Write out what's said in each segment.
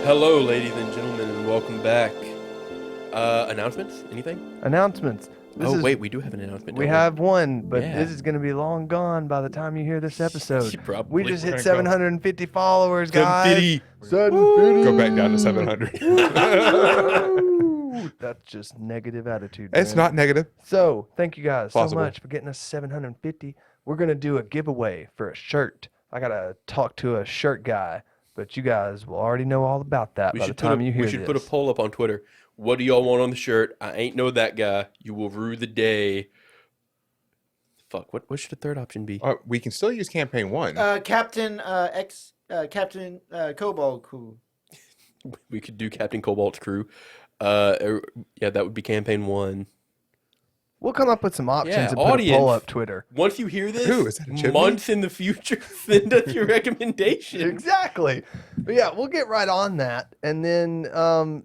Hello, ladies and gentlemen, and welcome back. Announcements? Anything? Announcements. Wait, we do have an announcement. We have one, but Yeah. this is going to be long gone by the time you hear this episode. Probably. We just hit We're gonna 750 followers, guys. 750. Go back down to 700. Woo! That's just negative attitude. It's man. not negative. So, thank you guys Possible. so much for getting us 750. We're going to do a giveaway for a shirt. I got to talk to a shirt guy, but you guys will already know all about that by the time you hear We this. should put a poll up on Twitter. What do y'all want on the shirt? I ain't know that guy. You will rue the day. Fuck, what should the third option be? We can still use campaign 1. Captain Cobalt Crew. We could do Captain Cobalt's crew. Yeah, that would be campaign 1. We'll come up with some options Yeah, and put a poll up Twitter. Once you hear this, Who, is that a chimney? months in the future, send us your recommendation. Exactly. But yeah, we'll get right on that. And then,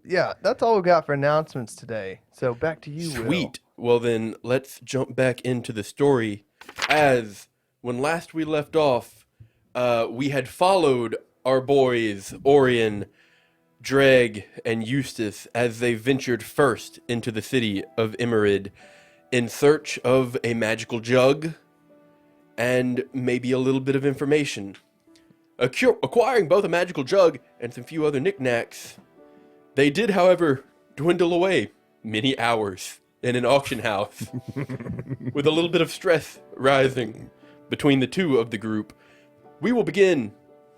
yeah, that's all we got for announcements today. So back to you, Will. Sweet. Well, then let's jump back into the story. As when last we left off, we had followed our boys, Orion, Dreg, and Eustace, as they ventured first into the city of Emerid in search of a magical jug and maybe a little bit of information. Acquiring both a magical jug and some few other knickknacks, they did, however, dwindle away many hours in an auction house, with a little bit of stress rising between the two of the group. We will begin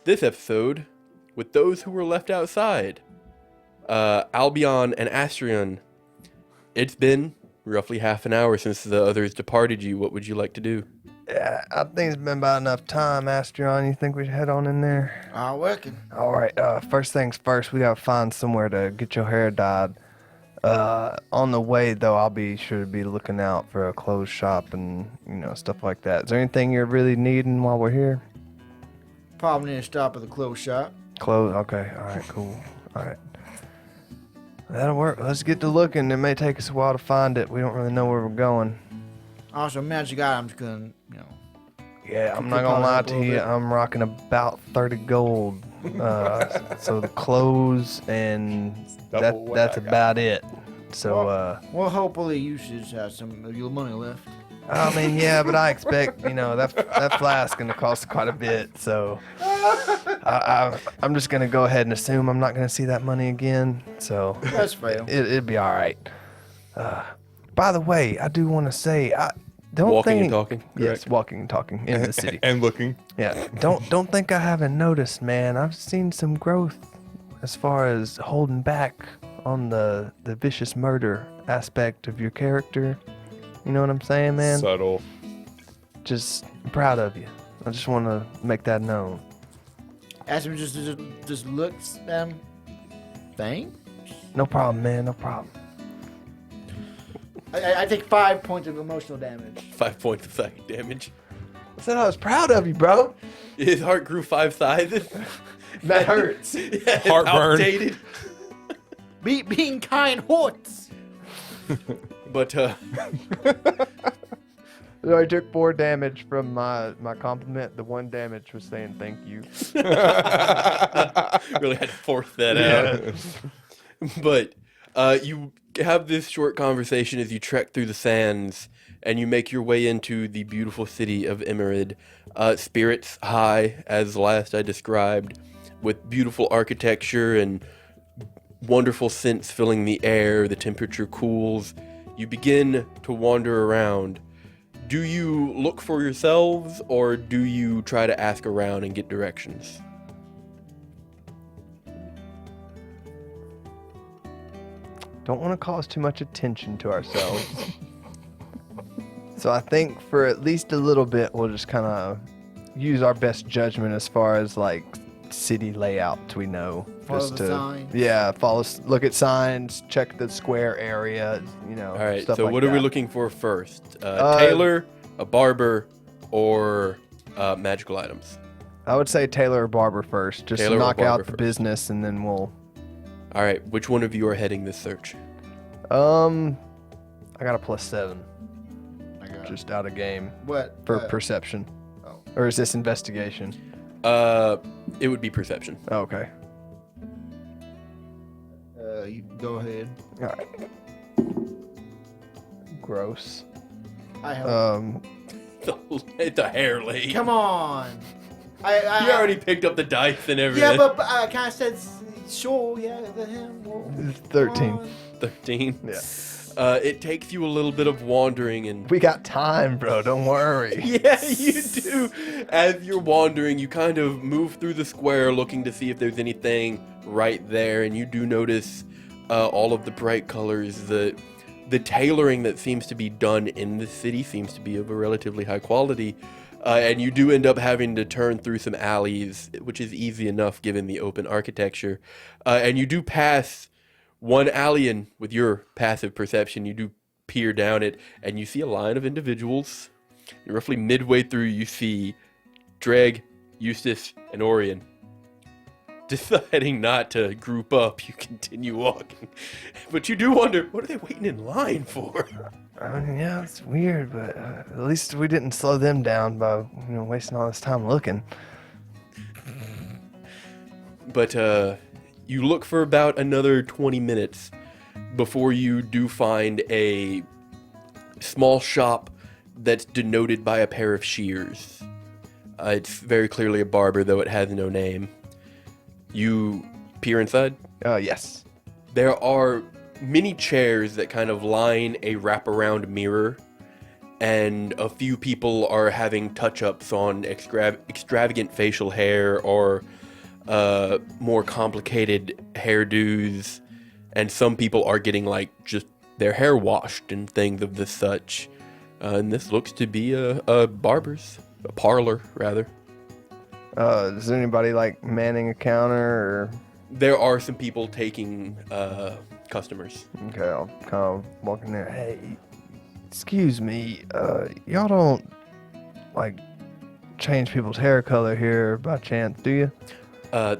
this episode with those who were left outside. Albion and Astrion. It's been roughly half an hour since the others departed you. What would you like to do? Yeah, I think it's been about enough time, Astrion. You think we should head on in there? I reckon. All right, first things first, we got to find somewhere to get your hair dyed. On the way, though, I'll be sure to be looking out for a clothes shop and, stuff like that. Is there anything you're really needing while we're here? Probably need to stop at the clothes shop. Clothes? Okay, all right, cool. All right. That'll work. Let's get to looking. It may take us a while to find it. We don't really know where we're going. Also, magic items can, Yeah, I'm Keep not your gonna lie pocket up a to little you. bit. I'm rocking about 30 gold. So the clothes and Double what that's I got. about it. So, well, hopefully you should have some of your money left. I mean, yeah, but I expect, that flask gonna cost quite a bit. So I'm just gonna go ahead and assume I'm not gonna see that money again. So That's fair. it'd be all right. By the way, I do want to say, I don't Walking think. and talking? Yes, Correct. walking and talking in the city. And looking. Yeah, don't think I haven't noticed, man. I've seen some growth as far as holding back on the vicious murder aspect of your character. You know what I'm saying, man? Subtle. Just proud of you. I just want to make that known. Ask him just looks thing. No problem, man. No problem. I take 5 points of emotional damage. 5 points of psychic damage. I said I was proud of you, bro. His heart grew 5 sizes. That hurts. Yeah, it Heartburn. palpitated. Being kind hurts. But I took 4 damage from my compliment. The 1 damage was saying thank you. really had to force that out. But you have this short conversation as you trek through the sands and you make your way into the beautiful city of Emerid. Spirits high, as last I described, with beautiful architecture and wonderful scents filling the air. The temperature cools. You begin to wander around. Do you look for yourselves, or do you try to ask around and get directions? Don't want to cause too much attention to ourselves. So I think for at least a little bit, we'll just kind of use our best judgment as far as like city layouts we know. Follow the signs. Yeah, look at signs, check the square area, All right. stuff So like what are we that. looking for first? Tailor, a barber, or magical items? I would say tailor or barber first, just Tailor to or knock barber out the first. business, and then we'll. All right. Which one of you are heading this search? I got a +7, I got just out of game what for perception. oh. Or is this investigation? It would be perception. Oh, okay. You go ahead. All right. Gross. I help. The hair lady. Come on. I You already picked up the dice and everything. Yeah, but I kind of said sure. Yeah, the him. Well, 13. 13. Yeah. It takes you a little bit of wandering and. We got time, bro. Don't worry. Yeah, you do. As you're wandering, you kind of move through the square looking to see if there's anything right there, and you do notice all of the bright colors. The tailoring that seems to be done in the city seems to be of a relatively high quality, and you do end up having to turn through some alleys, which is easy enough given the open architecture. And you do pass one alley, and with your passive perception, you do peer down it, and you see a line of individuals. And roughly midway through, you see Dreg, Eustace, and Orion. Deciding not to group up, you continue walking. But you do wonder, what are they waiting in line for? I mean, yeah, it's weird, but at least we didn't slow them down by wasting all this time looking. But you look for about another 20 minutes before you do find a small shop that's denoted by a pair of shears. It's very clearly a barber, though it has no name. You peer inside. Yes. There are many chairs that kind of line a wraparound mirror, and a few people are having touch-ups on extravagant facial hair or more complicated hairdos, and some people are getting just their hair washed and things of the such. And this looks to be a parlor rather. Is there anybody manning a counter or? There are some people taking customers. Okay, I'll kind of walk in there. Hey, excuse me, y'all don't change people's hair color here by chance, do you?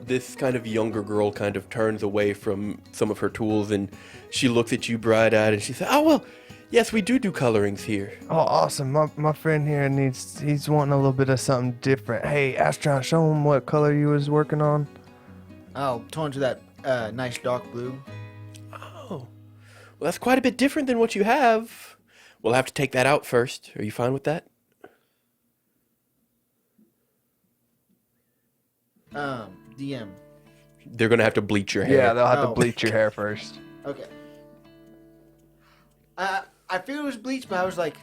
This kind of younger girl kind of turns away from some of her tools, and she looks at you bright-eyed, and she says, "Oh, well, yes, we do colorings here." Oh, awesome. My friend here he's wanting a little bit of something different. Hey, Astrion, show him what color you was working on. I'll turn to that nice dark blue. Oh, well, that's quite a bit different than what you have. We'll have to take that out first. Are you fine with that? DM. They're going to have to bleach your hair. Yeah, they'll have to Oh. bleach your hair first. Okay. I figured it was bleach, but I was like,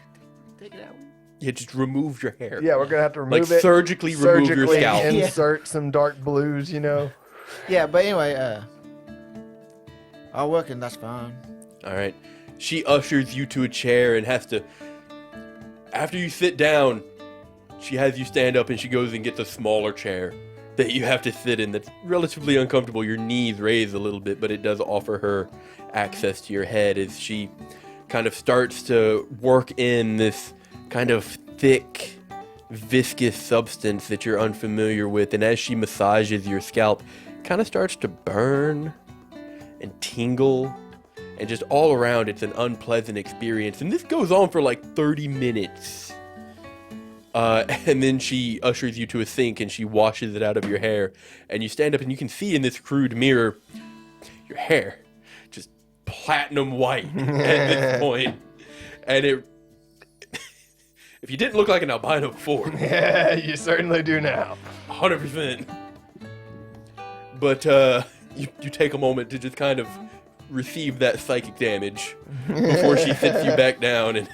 take it out. Yeah, just remove your hair. Yeah, we're gonna have to remove it. Surgically remove your scalp. Insert some dark blues, Yeah, but anyway, I'll work and that's fine. All right. She ushers you to a chair and has to... After you sit down, she has you stand up and she goes and gets a smaller chair that you have to sit in that's relatively uncomfortable. Your knees raise a little bit, but it does offer her access to your head as she kind of starts to work in this kind of thick, viscous substance that you're unfamiliar with. And as she massages your scalp, it kind of starts to burn and tingle. And just all around, it's an unpleasant experience. And this goes on for 30 minutes. And then she ushers you to a sink and she washes it out of your hair. And you stand up and you can see in this crude mirror your hair just platinum white at this point. And if you didn't look like an albino before, Yeah, you certainly do now. 100%. But you take a moment to just kind of receive that psychic damage before she sits you back down and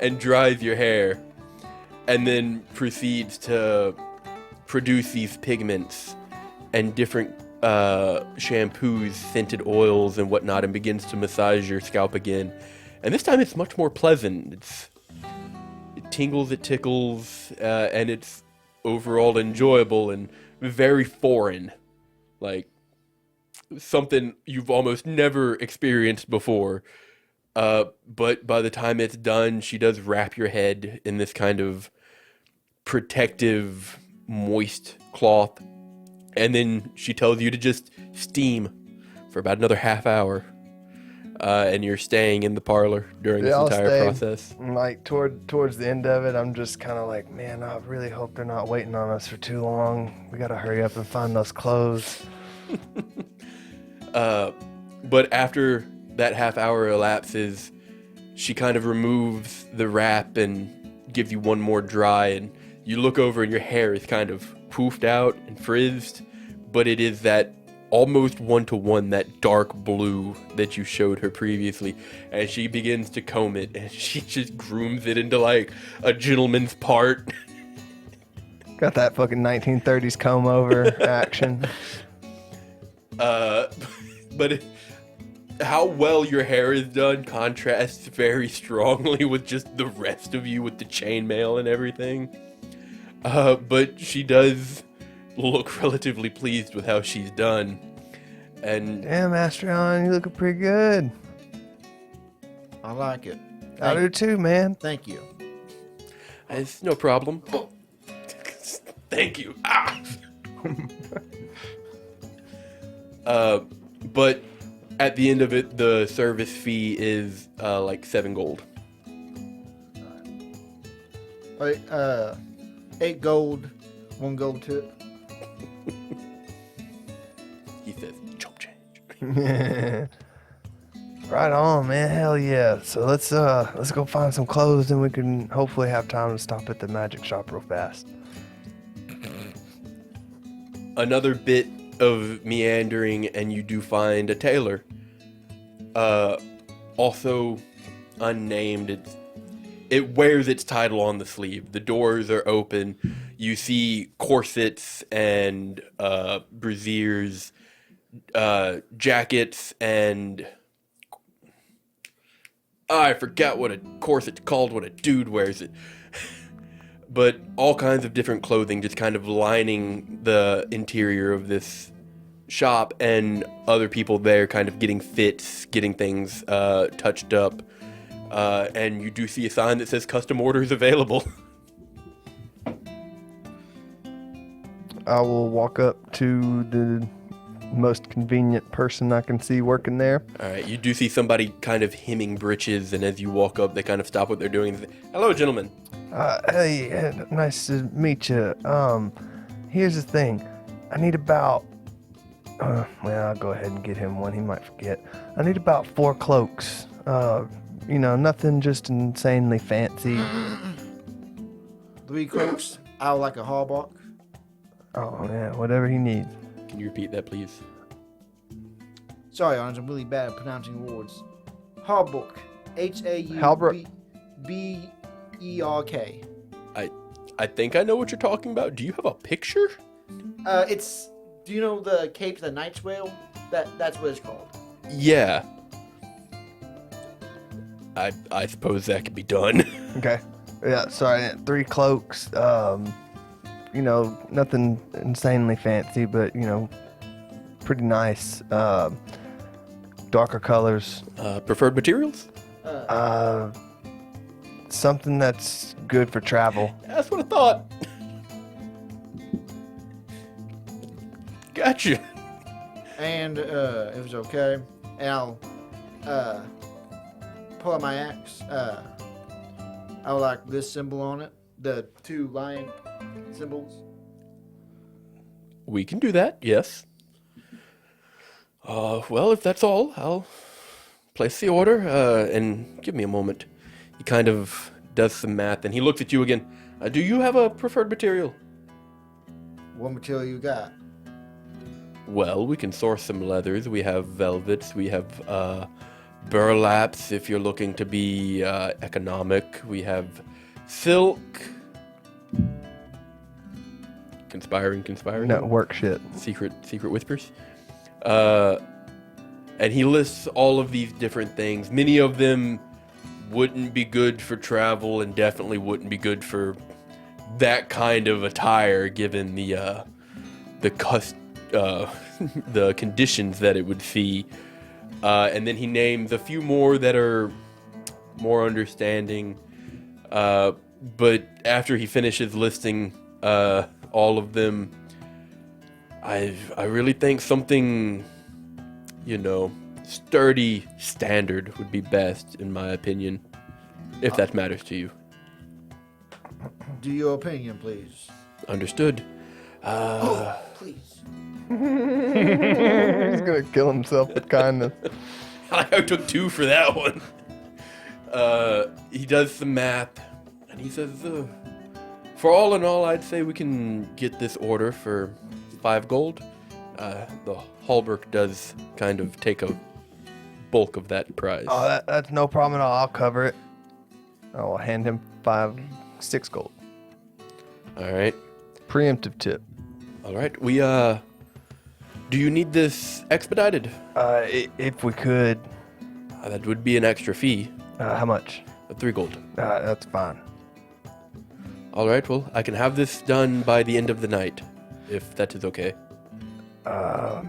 and dries your hair, and then proceeds to produce these pigments and different shampoos, scented oils, and whatnot, and begins to massage your scalp again. And this time it's much more pleasant. It tingles, it tickles, and it's overall enjoyable. And very foreign, like something you've almost never experienced before. But by the time it's done, she does wrap your head in this kind of protective, moist cloth, and then she tells you to just steam for about another half hour. And you're staying in the parlor during this I'll entire stay. process. Like towards the end of it, I'm just kind of like, man, I really hope they're not waiting on us for too long. We gotta hurry up and find those clothes. But after that half hour elapses, she kind of removes the wrap and gives you one more dry, and you look over and your hair is kind of poofed out and frizzed, but it is that almost one-to-one, that dark blue that you showed her previously. And she begins to comb it, and she just grooms it into like a gentleman's part. Got that fucking 1930s comb over action. But how well your hair is done contrasts very strongly with just the rest of you with the chainmail and everything. But she does look relatively pleased with how she's done. And Damn, Astrion, you looking pretty good. I like it. I do too, man. Thank you. it's no problem. Thank you. Ah! But at the end of it, the service fee is like 7 gold. Wait, 8 gold, 1 gold tip. He says, chump change. Right on, man. Hell yeah. So let's go find some clothes, and we can hopefully have time to stop at the magic shop real fast. Another bit of meandering, and you do find a tailor. Also unnamed. It wears its title on the sleeve. The doors are open. You see corsets and brassieres, jackets, and I forgot what a corset's called when a dude wears it. But all kinds of different clothing just kind of lining the interior of this shop, and other people there kind of getting fits, getting things touched up. And you do see a sign that says custom orders available. I will walk up to the most convenient person I can see working there. All right, you do see somebody kind of hemming breeches, and as you walk up, they kind of stop what they're doing and say, "Hello, gentlemen." Hey, nice to meet you. Here's the thing. I need about... well, I'll go ahead and get him one. He might forget. I need about 4 cloaks. Nothing just insanely fancy. 3 cloaks, I would like a hallbark. Oh, yeah, whatever he needs. Can you repeat that, please? Sorry, Arnold, I'm really bad at pronouncing words. Hallbark. Halberk. H-A-U-B-E-R-K. I think I know what you're talking about. Do you have a picture? It's... Do you know the cape the knights wear? That's what it's called. Yeah. I suppose that could be done. Okay. Yeah, sorry, 3 cloaks. Nothing insanely fancy, but, pretty nice. Darker colors. Preferred materials? Something that's good for travel. That's what I thought. Gotcha. And if it's okay, and I'll pull out my axe. I would like this symbol on it, the 2 lion symbols. We can do that, yes. Well, if that's all, I'll place the order, and give me a moment. He kind of does some math, and he looks at you again. Do you have a preferred material? What material you got? Well, we can source some leathers. We have velvets. We have burlaps if you're looking to be economic. We have silk. Conspiring. No, work shit. Secret whispers. And he lists all of these different things. Many of them wouldn't be good for travel, and definitely wouldn't be good for that kind of attire, given the the conditions that it would see, and then he names a few more that are more understanding. But after he finishes listing all of them, I really think something, sturdy, standard would be best, in my opinion, if that matters to you. Do your opinion, please. Understood. Please. He's gonna kill himself with kindness. I took 2 for that one. He does some math, and he says, for all in all, I'd say we can get this order for 5 gold. The Hallberg does kind of take a bulk of that price. Oh, that's no problem at all. I'll cover it. I will hand him 6 gold. All right. Preemptive tip. All right. Do you need this expedited? If we could. That would be an extra fee. How much? 3 gold. That's fine. All right. Well, I can have this done by the end of the night, if that is okay. I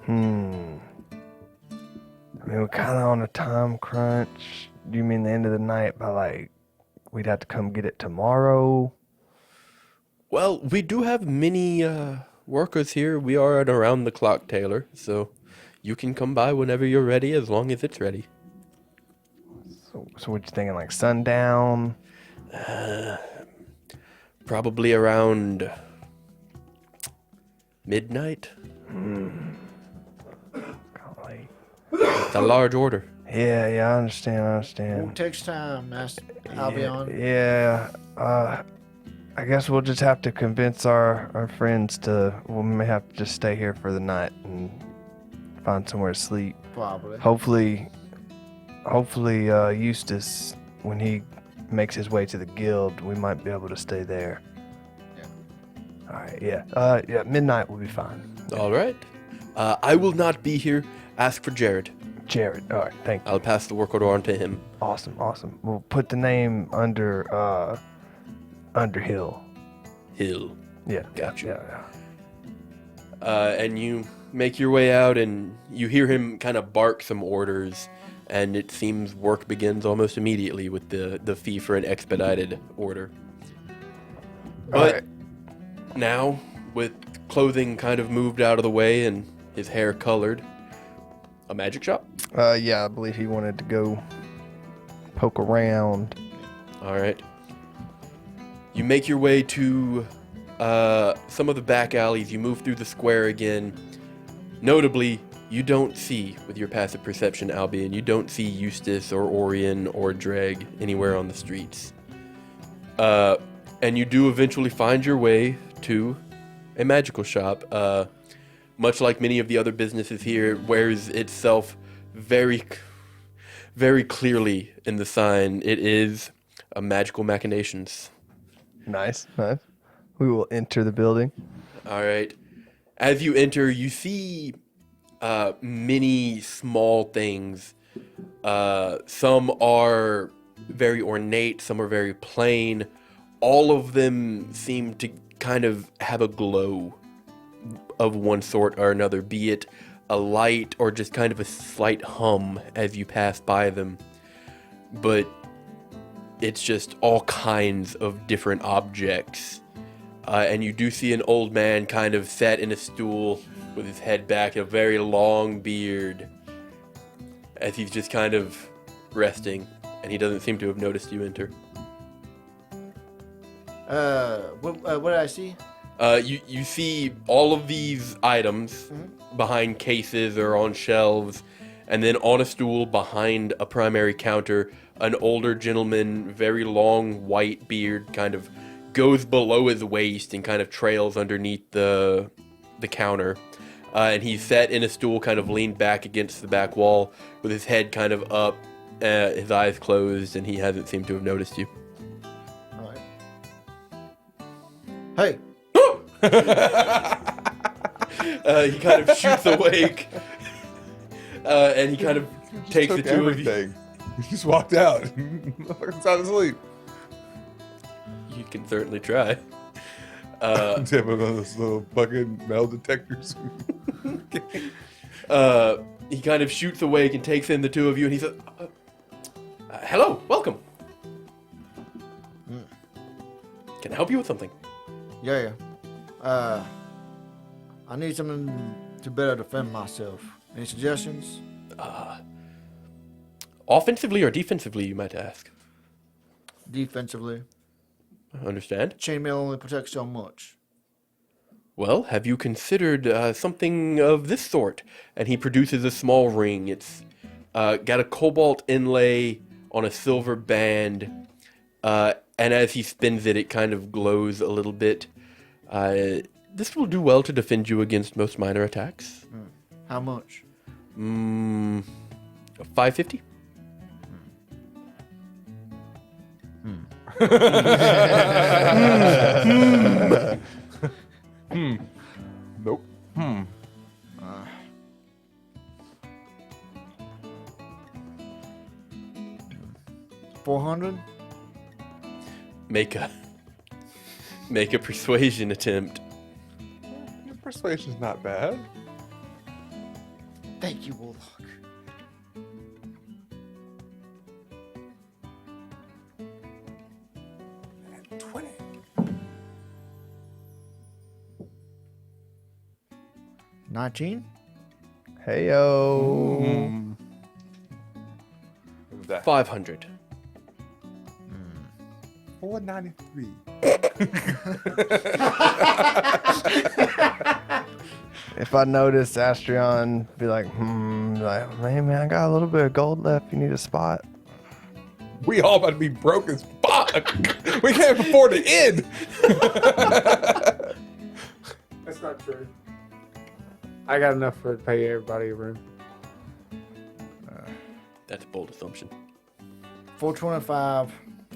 mean, we're kind of on a time crunch. Do you mean the end of the night by we'd have to come get it tomorrow? Well, we do have many workers here. We are an around-the-clock tailor, so you can come by whenever you're ready, as long as it's ready. So what you thinking, sundown? Probably around midnight. Golly. It's a large order. Yeah, I understand. Won't takes time, Master Albion. Yeah, I guess we'll just have to convince our friends we may have to just stay here for the night and find somewhere to sleep. Probably. Hopefully, Eustace, when he makes his way to the guild, we might be able to stay there. Yeah. All right, yeah, midnight will be fine. All right. I will not be here. Ask for Jared. Jared, all right, thank you. I'll pass the work order on to him. Awesome. We'll put the name under Hill. Hill. Yeah, Got you. Yeah. And you make your way out, and you hear him kind of bark some orders, and it seems work begins almost immediately with the fee for an expedited order. But right. now, with clothing kind of moved out of the way and his hair colored, a magic shop? Yeah, I believe he wanted to go poke around. All right. You make your way to some of the back alleys. You move through the square again. Notably, you don't see, with your passive perception, Albion, you don't see Eustace or Orion or Dreg anywhere on the streets. And you do eventually find your way to a magical shop. Much like many of the other businesses here, it wears itself very, very clearly in the sign. It is a magical machinations. Nice. We will enter the building. All right. As you enter, you see many small things. Some are very ornate, some are very plain. All of them seem to kind of have a glow of one sort or another, be it a light or just kind of a slight hum as you pass by them. But it's just all kinds of different objects. And you do see an old man kind of sat in a stool with his head back, a very long beard, as he's just kind of resting, and he doesn't seem to have noticed you enter. What did I see? You see all of these items behind cases or on shelves, and then on a stool behind a primary counter, an older gentleman, very long white beard, kind of goes below his waist and kind of trails underneath the counter. And he's sat in a stool kind of leaned back against the back wall with his head kind of up, his eyes closed, and he hasn't seemed to have noticed you. All right. Hey. He kind of shoots awake, and he kind of takes the two of you. everything. He just walked out. Sound asleep. You can certainly try. Tip of those little fucking metal detectors. He kind of shoots awake and takes in the two of you, and he says, hello, welcome. Can I help you with something? Yeah. I need something to better defend myself. Any suggestions? Offensively or defensively, you might ask. Defensively. Understand? Chainmail only protects so much. Well, have you considered something of this sort? And he produces a small ring. It's got a cobalt inlay on a silver band. And as he spins it, it kind of glows a little bit. This will do well to defend you against most minor attacks. How much? 550? Nope. 400? Make a persuasion attempt. Your persuasion's not bad. Thank you, Warlock. At 20. 19? Heyo. What was that? 500. 493. If I notice Astrion, be like, like, hey man, I got a little bit of gold left. You need a spot? We all about to be broke as fuck. We can't afford to end. That's not true. I got enough to pay everybody a room. That's a bold assumption. 425.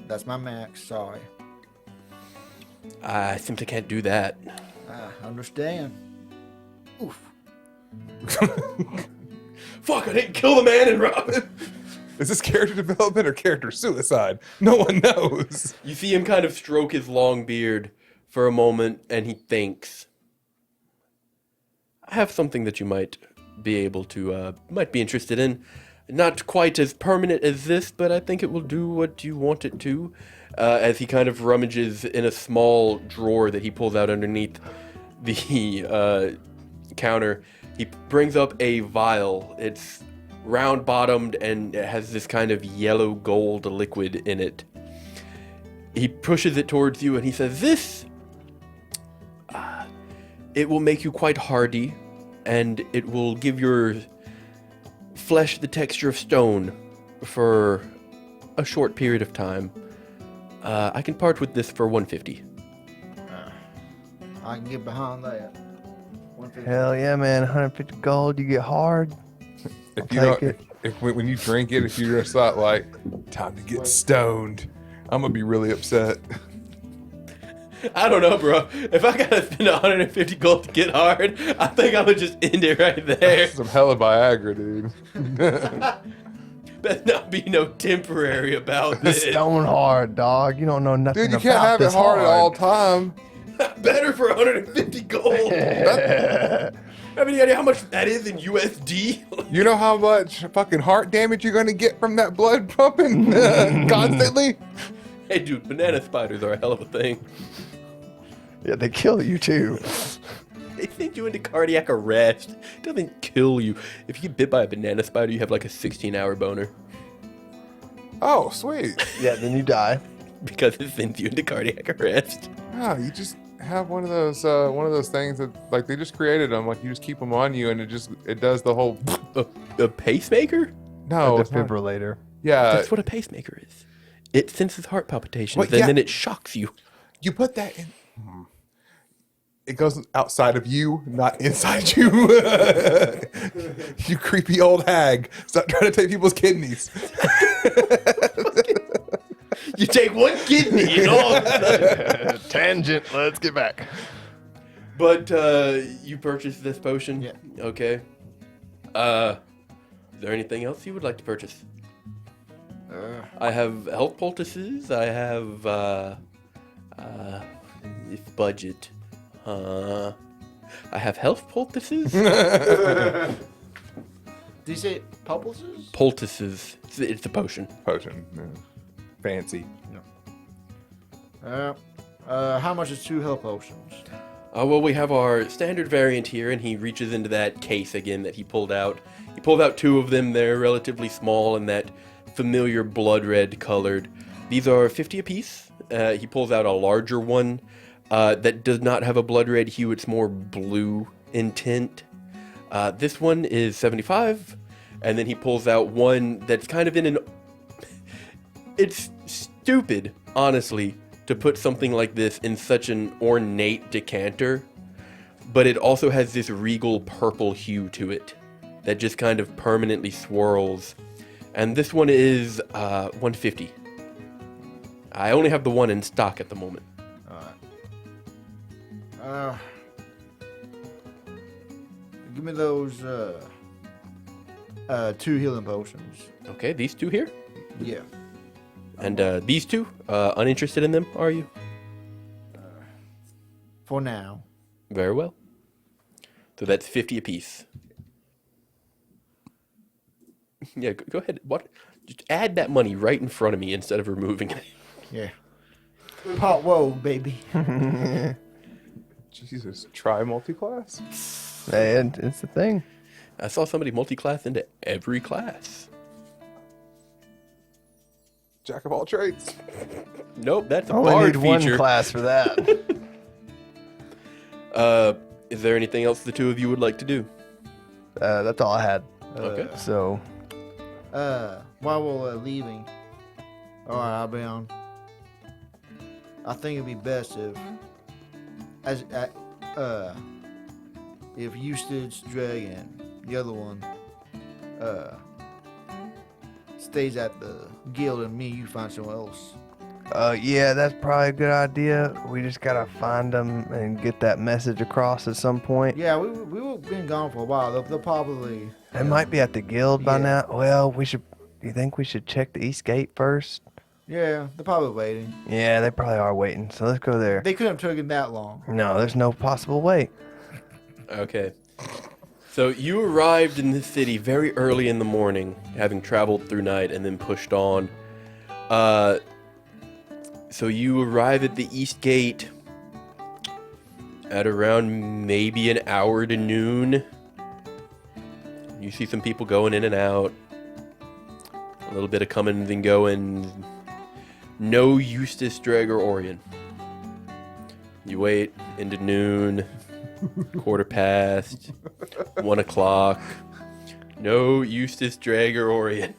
That's my max. Sorry. I simply can't do that. I understand. Oof. Fuck, I didn't kill the man and rob him. Is this character development or character suicide? No one knows. You see him kind of stroke his long beard for a moment, and he thinks, I have something that you might be able to, might be interested in. Not quite as permanent as this, but I think it will do what you want it to. As he kind of rummages in a small drawer that he pulls out underneath the counter, he brings up a vial. It's round-bottomed and it has this kind of yellow gold liquid in it. He pushes it towards you and he says, this, it will make you quite hardy and it will give your flesh the texture of stone for a short period of time. I can part with this for 150. I can get behind that. 150. Hell yeah, man. 150 gold. You get hard. I'll If you don't, take it. if when you drink it, if you're just not like, time to get stoned, I'm gonna be really upset. I don't know, bro. If I gotta spend 150 gold to get hard, I think I would just end it right there. Some hella Viagra, dude. Better not be no temporary about It's this. stone hard, dog. You don't know nothing Dude, you about can't have it this hard at all time. Better for 150 gold. Have any idea how much that is in USD? You know how much fucking heart damage you're gonna get from that blood pumping constantly? Hey, dude, banana spiders are a hell of a thing. Yeah, they kill you too. They send you into cardiac arrest. It doesn't kill you. If you get bit by a banana spider, you have like a 16-hour boner. Oh, sweet. Yeah, then you die. Because it sends you into cardiac arrest. No, you just have one of those things that like they just created them. Like you just keep them on you, and it does the whole. A pacemaker? No, A it's not. defibrillator. Yeah, That's what a pacemaker is. It senses heart palpitations, Well, and yeah. then it shocks you. you put that in. It goes outside of you, not inside you. You creepy old hag. Stop trying to take people's kidneys. You take one kidney and all of a sudden. Tangent. Let's get back. But you purchased this potion? Yeah. Okay. Is there anything else you would like to purchase? I have health poultices. I have If budget. I have health poultices? Did you say poultices? Poultices. It's a potion. Potion. Yeah. Fancy. How much is 2 health potions? Well, we have our standard variant here, and he reaches into that case again that he pulled out. He pulled out 2 of them. They're relatively small and that familiar blood red colored. These are 50 apiece. He pulls out a larger one that does not have a blood red hue. It's more blue in tint. This one is 75. And then he pulls out one that's kind of in an... It's stupid, honestly, to put something like this in such an ornate decanter, but it also has this regal purple hue to it that just kind of permanently swirls. And this one is 150. I only have the one in stock at the moment. Give me those 2 healing potions. Okay, these 2 here. Yeah. And these 2, uninterested in them, are you? For now. Very well. So that's 50 apiece. Yeah, go ahead. What? Just add that money right in front of me instead of removing it. Yeah. Pot whoa, baby. Jesus, try multi-class? And it's the thing. I saw somebody multi-class into every class. Jack of all trades. Nope, that's a Only bard need one feature. class for that. Is there anything else the 2 of you would like to do? That's all I had. Okay. So, While we're leaving, alright, Albion, I think it'd be best if Eustace, Dreg, and the other one, stays at the guild and me, you find someone else. yeah, that's probably a good idea. We just gotta find them and get that message across at some point. Yeah, we've been gone for a while. They'll probably... They might be at the guild by Yeah. now. Well, we should. You think we should check the east gate first? Yeah, they're probably waiting. Yeah, they probably are waiting. So let's go there. They couldn't have taken that long. No, there's no possible way. Okay. So you arrived in this city very early in the morning, having traveled through night and then pushed on. So you arrive at the east gate at around maybe an hour to noon. You see some people going in and out. A little bit of coming and going. No Eustace, Dreg, or Orion. You wait into noon, 1:15, 1 o'clock. No Eustace, Dreg, or Orion.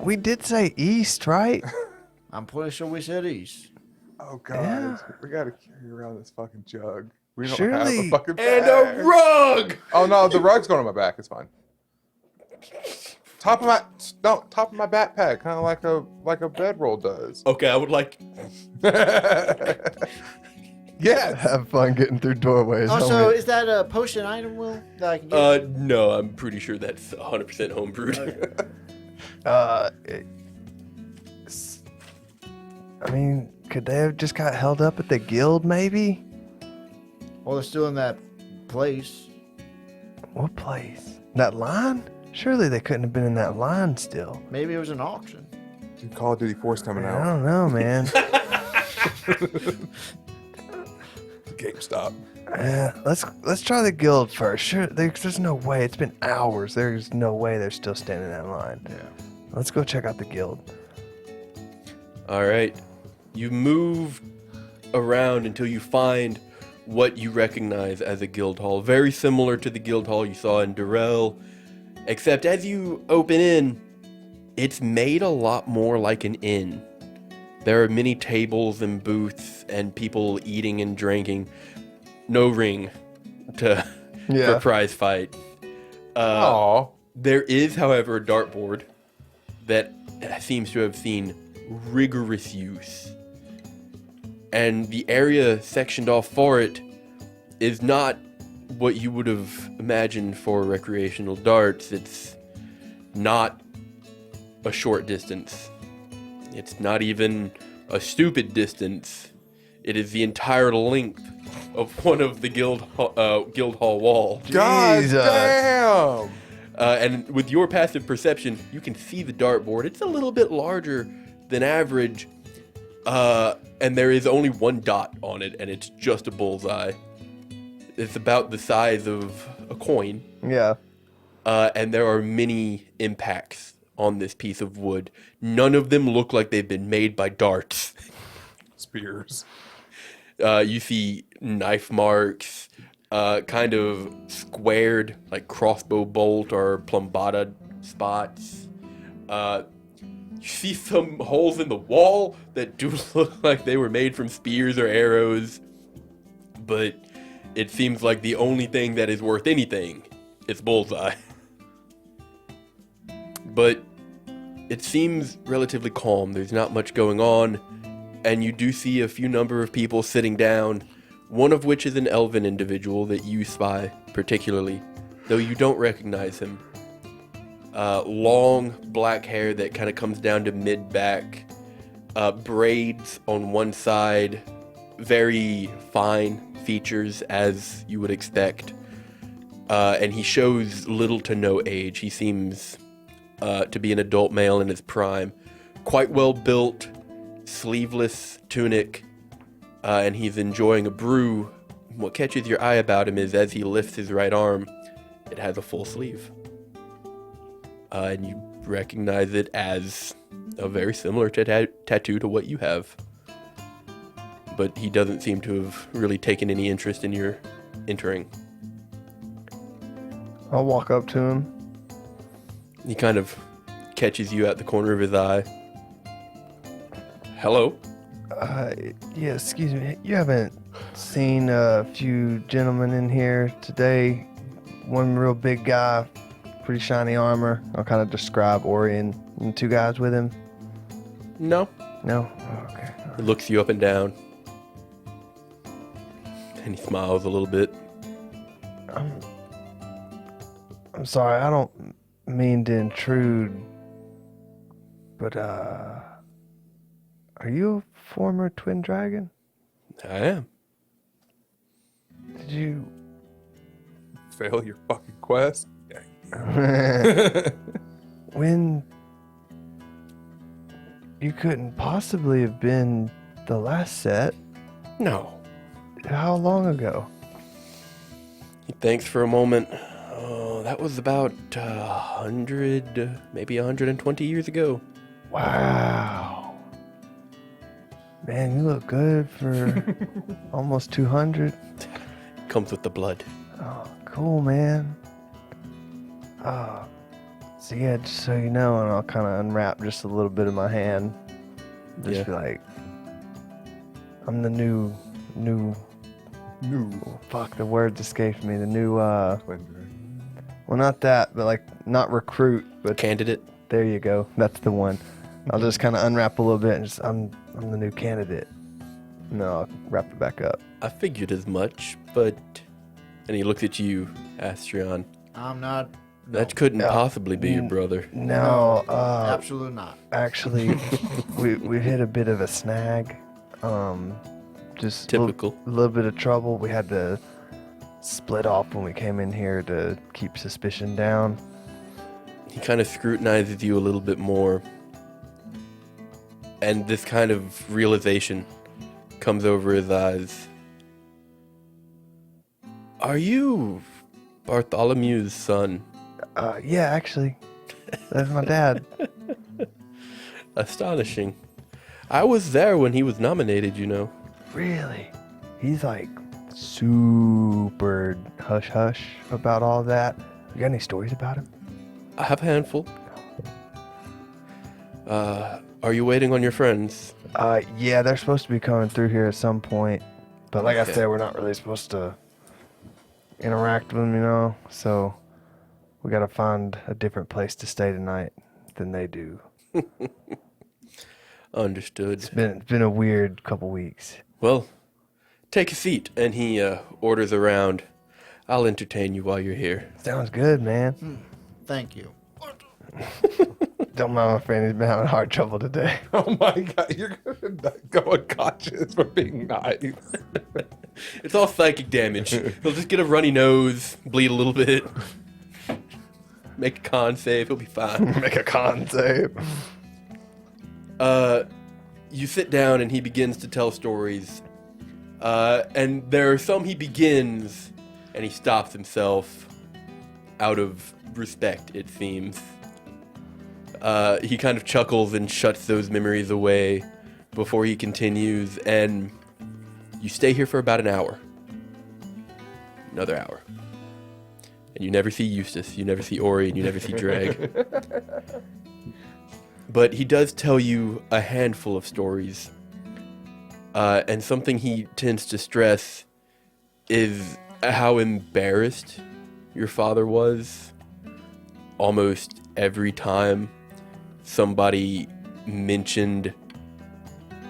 We did say east, right? I'm pretty sure we said east. Oh god, Yeah. we gotta carry around this fucking jug. We don't have Surely- a fucking And bag. a rug! Oh no, the rug's going on my back. It's fine. Top of my backpack, kind of like a bedroll does. Okay, I would like... Yes. Have fun getting through doorways. Also, homie. is that a potion item, Will, that I can get? No, I'm pretty sure that's 100% homebrewed. I mean, could they have just got held up at the guild, maybe? Well, they're still in that place. What place? That line? Surely they couldn't have been in that line still. Maybe it was an auction. Dude, Call of Duty 4's coming I out. don't know, man. GameStop. Let's try the guild first. Sure, there's no way. It's been hours. There's no way they're still standing in that line. Yeah. Let's go check out the guild. All right. You move around until you find what you recognize as a guild hall. Very similar to the guild hall you saw in Durrell, except as you open in, it's made a lot more like an inn. There are many tables and booths and people eating and drinking. No ring for prize fight. Aw. There is, however, a dartboard that seems to have seen rigorous use. And the area sectioned off for it is not what you would have imagined for recreational darts. It's not a short distance. It's not even a stupid distance. It is the entire length of one of the guild hall walls. God Jesus. damn! And with your passive perception, you can see the dartboard. It's a little bit larger than average, and there is only one dot on it, and it's just a bullseye. It's about the size of a coin, Yeah. and there are many impacts on this piece of wood. None of them look like they've been made by darts. Spears. You see knife marks, kind of squared, like crossbow bolt or plumbata spots. You see some holes in the wall that do look like they were made from spears or arrows. But it seems like the only thing that is worth anything is bullseye. But it seems relatively calm. There's not much going on. And you do see a few number of people sitting down, one of which is an elven individual that you spy particularly, though you don't recognize him. Long black hair that kind of comes down to mid-back, braids on one side, very fine features as you would expect, and he shows little to no age. He seems to be an adult male in his prime, quite well built, sleeveless tunic, and he's enjoying a brew. What catches your eye about him is as he lifts his right arm, it has a full sleeve. And you recognize it as a very similar tattoo to what you have. But he doesn't seem to have really taken any interest in your entering. I'll walk up to him. He kind of catches you at the corner of his eye. Hello? Yeah, excuse me. You haven't seen a few gentlemen in here today? One real big guy, pretty shiny armor. I'll kind of describe Orion and two guys with him. No. No? Oh, okay. He looks you up and down. And he smiles a little bit. I'm sorry, I don't mean to intrude, but, are you a former twin dragon? I am. Did you... Fail your fucking quest? When... You couldn't possibly have been the last set. No. How long ago? He thinks for a moment. Oh, that was about 100, maybe 120 years ago. Wow. Man, you look good for almost 200. Comes with the blood. Oh, cool, man. So yeah, just so you know, and I'll kind of unwrap just a little bit of my hand. Just Yeah. be like, I'm the new, New. fuck, the word escaped me. The new, Twin dragon. well, not that, but like, not recruit, but Candidate. there you go. That's the one. I'll just kind of unwrap a little bit and just, I'm the new candidate. No, I'll wrap it back up. I figured as much, but... And he looks at you, Astrion. I'm not. That couldn't Yeah. possibly be your brother. No, Absolutely not. actually, we hit a bit of a snag. Just Typical. A little bit of trouble. We had to split off when we came in here to keep suspicion down. He kind of scrutinizes you a little bit more. And this kind of realization comes over his eyes. Are you Bartholomew's son? Yeah, actually, that's my dad. Astonishing. I was there when he was nominated, you know. Really? He's like super hush hush about all that. You got any stories about him? I have a handful. Are you waiting on your friends? Yeah, they're supposed to be coming through here at some point. But like I Okay. said, we're not really supposed to interact with them, you know? So we gotta find a different place to stay tonight than they do. Understood. It's been a weird couple weeks. Well, take a seat. And he orders around. I'll entertain you while you're here. Sounds good, man. Thank you. Don't mind my friend. He's been having hard trouble today. Oh my god, you're gonna go unconscious for being nice. It's all psychic damage. He'll just get a runny nose, bleed a little bit. Make a con save, he'll be fine. Make a con save. You sit down and he begins to tell stories. And there are some he begins and he stops himself out of respect, it seems. He kind of chuckles and shuts those memories away before he continues, and you stay here for about an hour. Another hour. And you never see Eustace, you never see Ori, and you never see Dreg. But he does tell you a handful of stories. And something he tends to stress is how embarrassed your father was almost every time somebody mentioned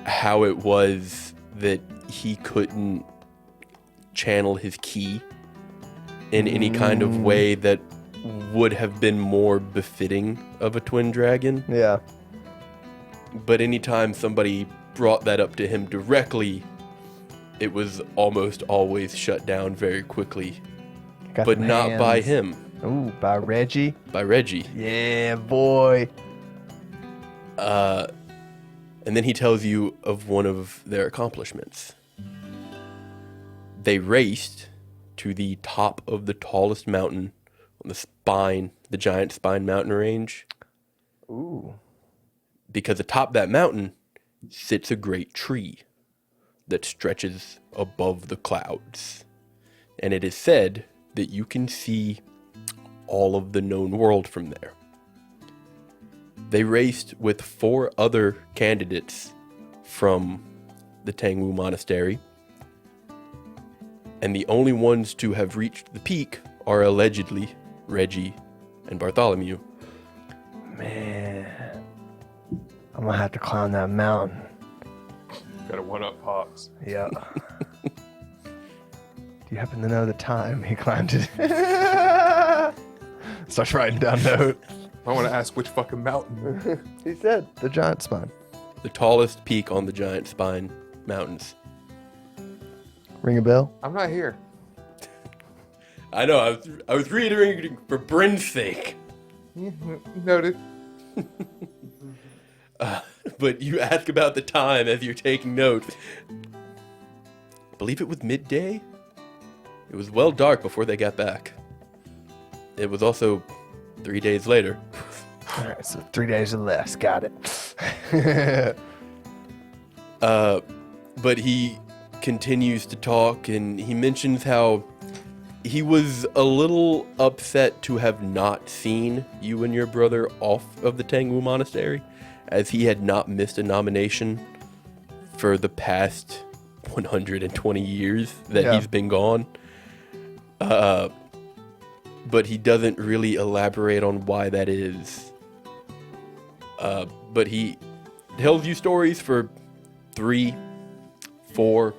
how it was that he couldn't channel his ki in any kind of way that would have been more befitting of a twin dragon. Yeah. But anytime somebody brought that up to him directly, it was almost always shut down very quickly. Got But them not by hands. him, Ooh, by Reggie. by Reggie. Yeah, boy. And then he tells you of one of their accomplishments. They raced to the top of the tallest mountain on the giant spine mountain range, Ooh. because atop that mountain sits a great tree that stretches above the clouds. And it is said that you can see all of the known world from there. They raced with 4 other candidates from the Tangwu Monastery, and the only ones to have reached the peak are allegedly Reggie and Bartholomew. Man. I'm gonna have to climb that mountain. Got a one-up Pops. Yeah. Do you happen to know the time he climbed it? Starts writing down notes. I want to ask which fucking mountain. He said the giant spine. The tallest peak on the giant spine mountains. Ring a bell? I'm not here. I know, I was reiterating for Bryn's sake. Noted. But you ask about the time as you're taking notes. I believe it was midday? It was well dark before they got back. It was also 3 days later. All right, so 3 days or less. Got it. But he continues to talk, and he mentions how he was a little upset to have not seen you and your brother off of the Tangwu Monastery, as he had not missed a nomination for the past 120 years that he's been gone. But he doesn't really elaborate on why that is. But he tells you stories for 3, 4,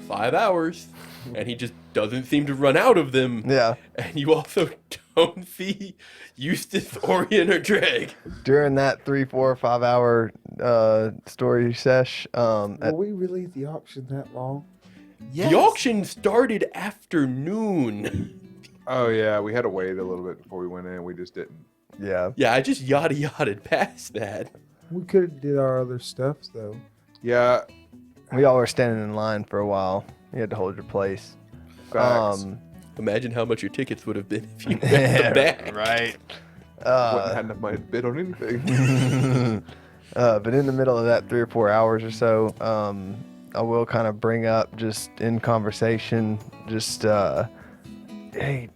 5 hours, and he just doesn't seem to run out of them. Yeah. And you also don't see Eustace, Orion, or Dreg. During that 3, 4, 5 hour story sesh, Were we really at the auction that long? The auction started afternoon. Oh yeah, we had to wait a little bit before we went in. We just didn't. yeah. Yeah, I just yada-ya'd past that. We could have did our other stuff though. Yeah. We all were standing in line for a while. You had to hold your place. Facts. Imagine how much your tickets would have been if you went the back. Right. Wouldn't have enough money to bid on anything. But in the middle of that 3 or 4 hours or so, I will kind of bring up just in conversation, just, hey,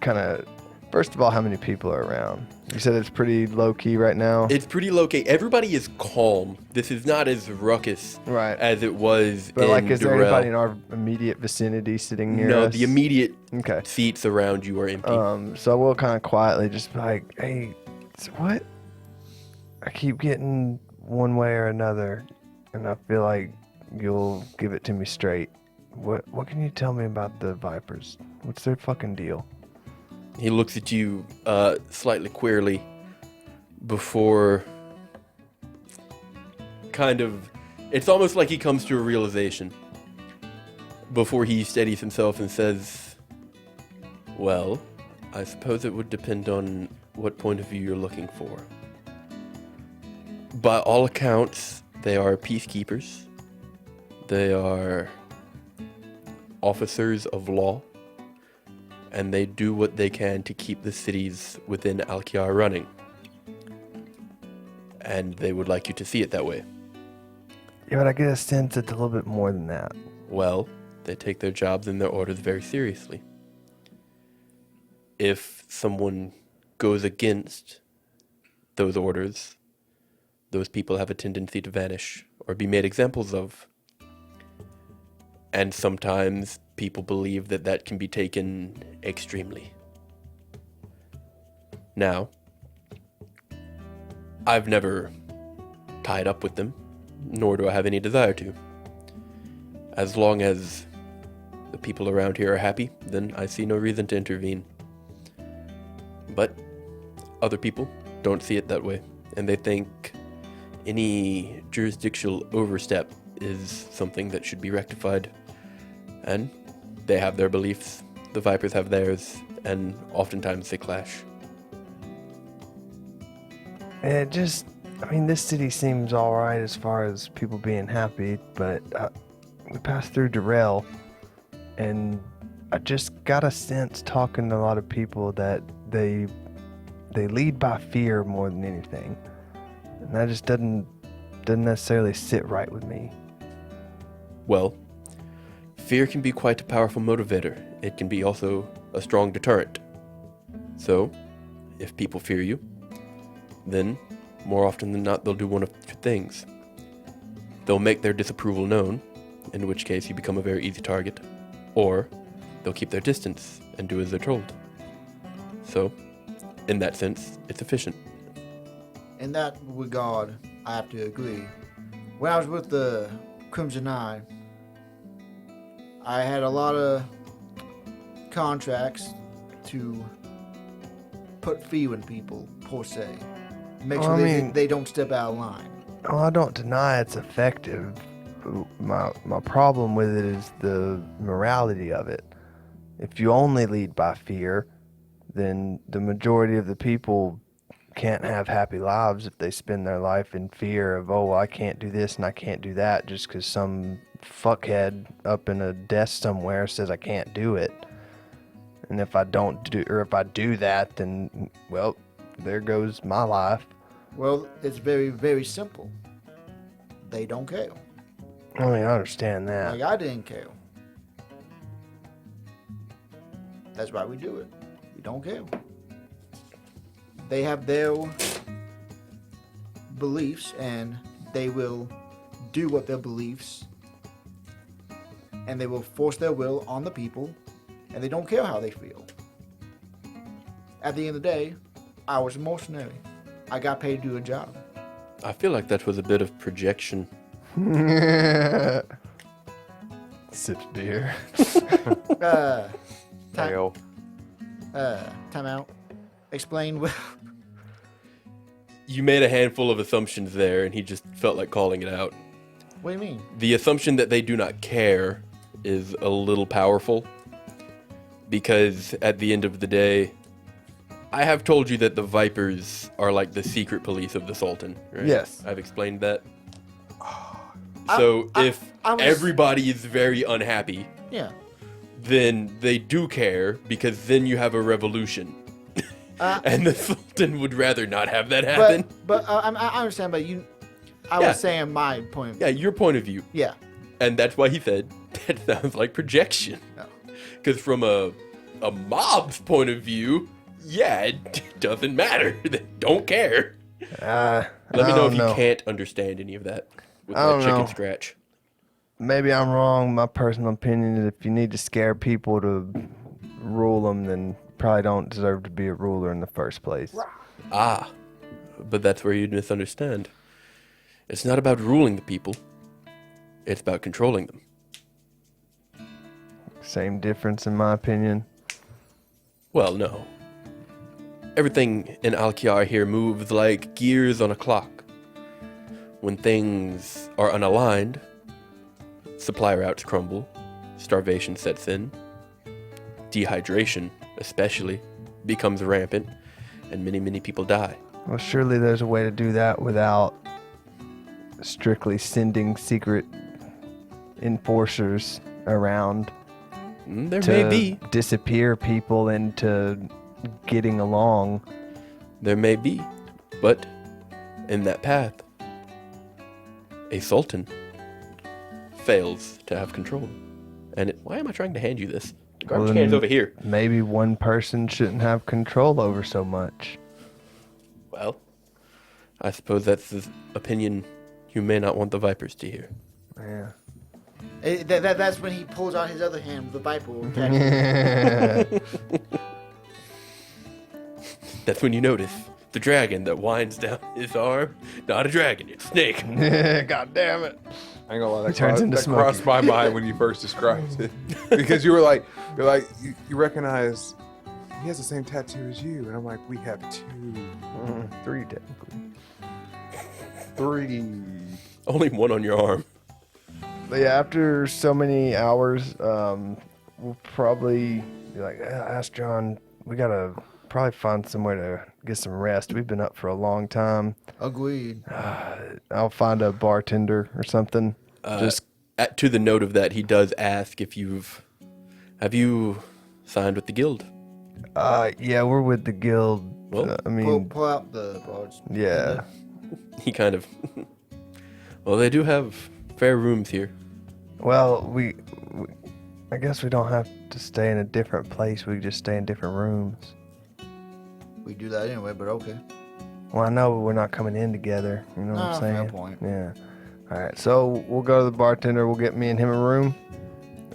kind of, first of all, how many people are around? You said it's pretty low key right now? It's pretty low-key. Everybody is calm. This is not as ruckus Right. as it was But in like, is there Durrell. anybody in our immediate vicinity sitting near No, us? the immediate Okay. seats around you are empty. So I will kind of quietly just be like, hey, so what? I keep getting one way or another, and I feel like you'll give it to me straight. What can you tell me about the Vipers? What's their fucking deal? He looks at you slightly queerly. before kind of, it's almost like he comes to a realization before he steadies himself and says, well, I suppose it would depend on what point of view you're looking for. By all accounts, they are peacekeepers. They are officers of law. And they do what they can to keep the cities within Alkiar running. And they would like you to see it that way. Yeah, but I get a sense it's a little bit more than that. Well, they take their jobs and their orders very seriously. If someone goes against those orders, those people have a tendency to vanish or be made examples of. And sometimes people believe that that can be taken extremely. Now, I've never tied up with them, nor do I have any desire to. As long as the people around here are happy, then I see no reason to intervene. But other people don't see it that way, and they think any jurisdictional overstep is something that should be rectified. And they have their beliefs, the Vipers have theirs, and oftentimes they clash. This city seems alright as far as people being happy, but we passed through Darrell, and I just got a sense talking to a lot of people that they lead by fear more than anything. And that just doesn't necessarily sit right with me. Well, fear can be quite a powerful motivator. It can be also a strong deterrent. So, if people fear you, then more often than not they'll do one of two things. They'll make their disapproval known, in which case you become a very easy target, or they'll keep their distance and do as they're told. So, in that sense, it's efficient. In that regard, I have to agree. When I was with the Crimson Eye, I had a lot of contracts to put fear in people, per se. Make sure they don't step out of line. Oh, I don't deny it's effective. My problem with it is the morality of it. If you only lead by fear, then the majority of the people can't have happy lives if they spend their life in fear of, oh, I can't do this and I can't do that just because some fuckhead up in a desk somewhere says I can't do it. And if I do that, then, well, there goes my life. Well, it's very, very simple. They don't care. I mean, I understand that. Like, I didn't care. That's why we do it. We don't care. They have their beliefs, and they will do what their beliefs, and they will force their will on the people, and they don't care how they feel. At the end of the day, I was a mercenary. I got paid to do a job. I feel like that was a bit of projection. Sips beer. Tail. Time out. Explain what. You made a handful of assumptions there, and he just felt like calling it out. What do you mean? The assumption that they do not care is a little powerful, because at the end of the day, I have told you that the Vipers are like the secret police of the Sultan, right? Yes. I've explained that. So if everybody is very unhappy, Yeah. then they do care, because then you have a revolution. And the Sultan would rather not have that happen. I understand, but I Yeah. was saying my point of view. Yeah, your point of view. Yeah. And that's why he said, that sounds like projection. No. Because from a mob's point of view, yeah, it doesn't matter. They don't care. Let me know if you can't understand any of that with I that don't chicken know. scratch. Maybe I'm wrong. My personal opinion is if you need to scare people to rule them, then probably don't deserve to be a ruler in the first place. Ah, but that's where you'd misunderstand. It's not about ruling the people. It's about controlling them. Same difference in my opinion. Well, no. everything in Alkiar here moves like gears on a clock. When things are unaligned, supply routes crumble, starvation sets in, dehydration, especially, becomes rampant, and many people die. Well, surely there's a way to do that without strictly sending secret enforcers around There to may be. disappear people into getting along. There may be. But in that path, a sultan fails to have control. And why am I trying to hand you this? The garbage Well, can's then- over here. Maybe one person shouldn't have control over so much. Well, I suppose that's the opinion you may not want the Vipers to hear. Yeah. That's when he pulls out his other hand with the Viper. Okay. That's when you notice the dragon that winds down his arm. Not a dragon, it's a snake. God damn it. I ain't gonna lie, that, turns into that Smokey. crossed my mind when you first described it. Because you recognize he has the same tattoo as you. And I'm like, we have two. 3 technically. 3. Only one on your arm. But yeah, after so many hours, we'll probably be like, Astrion, we gotta probably find somewhere to get some rest. We've been up for a long time. Agreed. I'll find a bartender or something. Just To the note of that, he does ask if have you signed with the guild? yeah, we're with the guild. Well, I mean, Pull out the barge. yeah. He kind of. Well, they do have fair rooms here. Well, we I guess we don't have to stay in a different place. We just stay in different rooms. We do that anyway, but okay. Well, I know we're not coming in together. You know what I'm Fair saying? point. Yeah. All right. So we'll go to the bartender. We'll get me and him a room,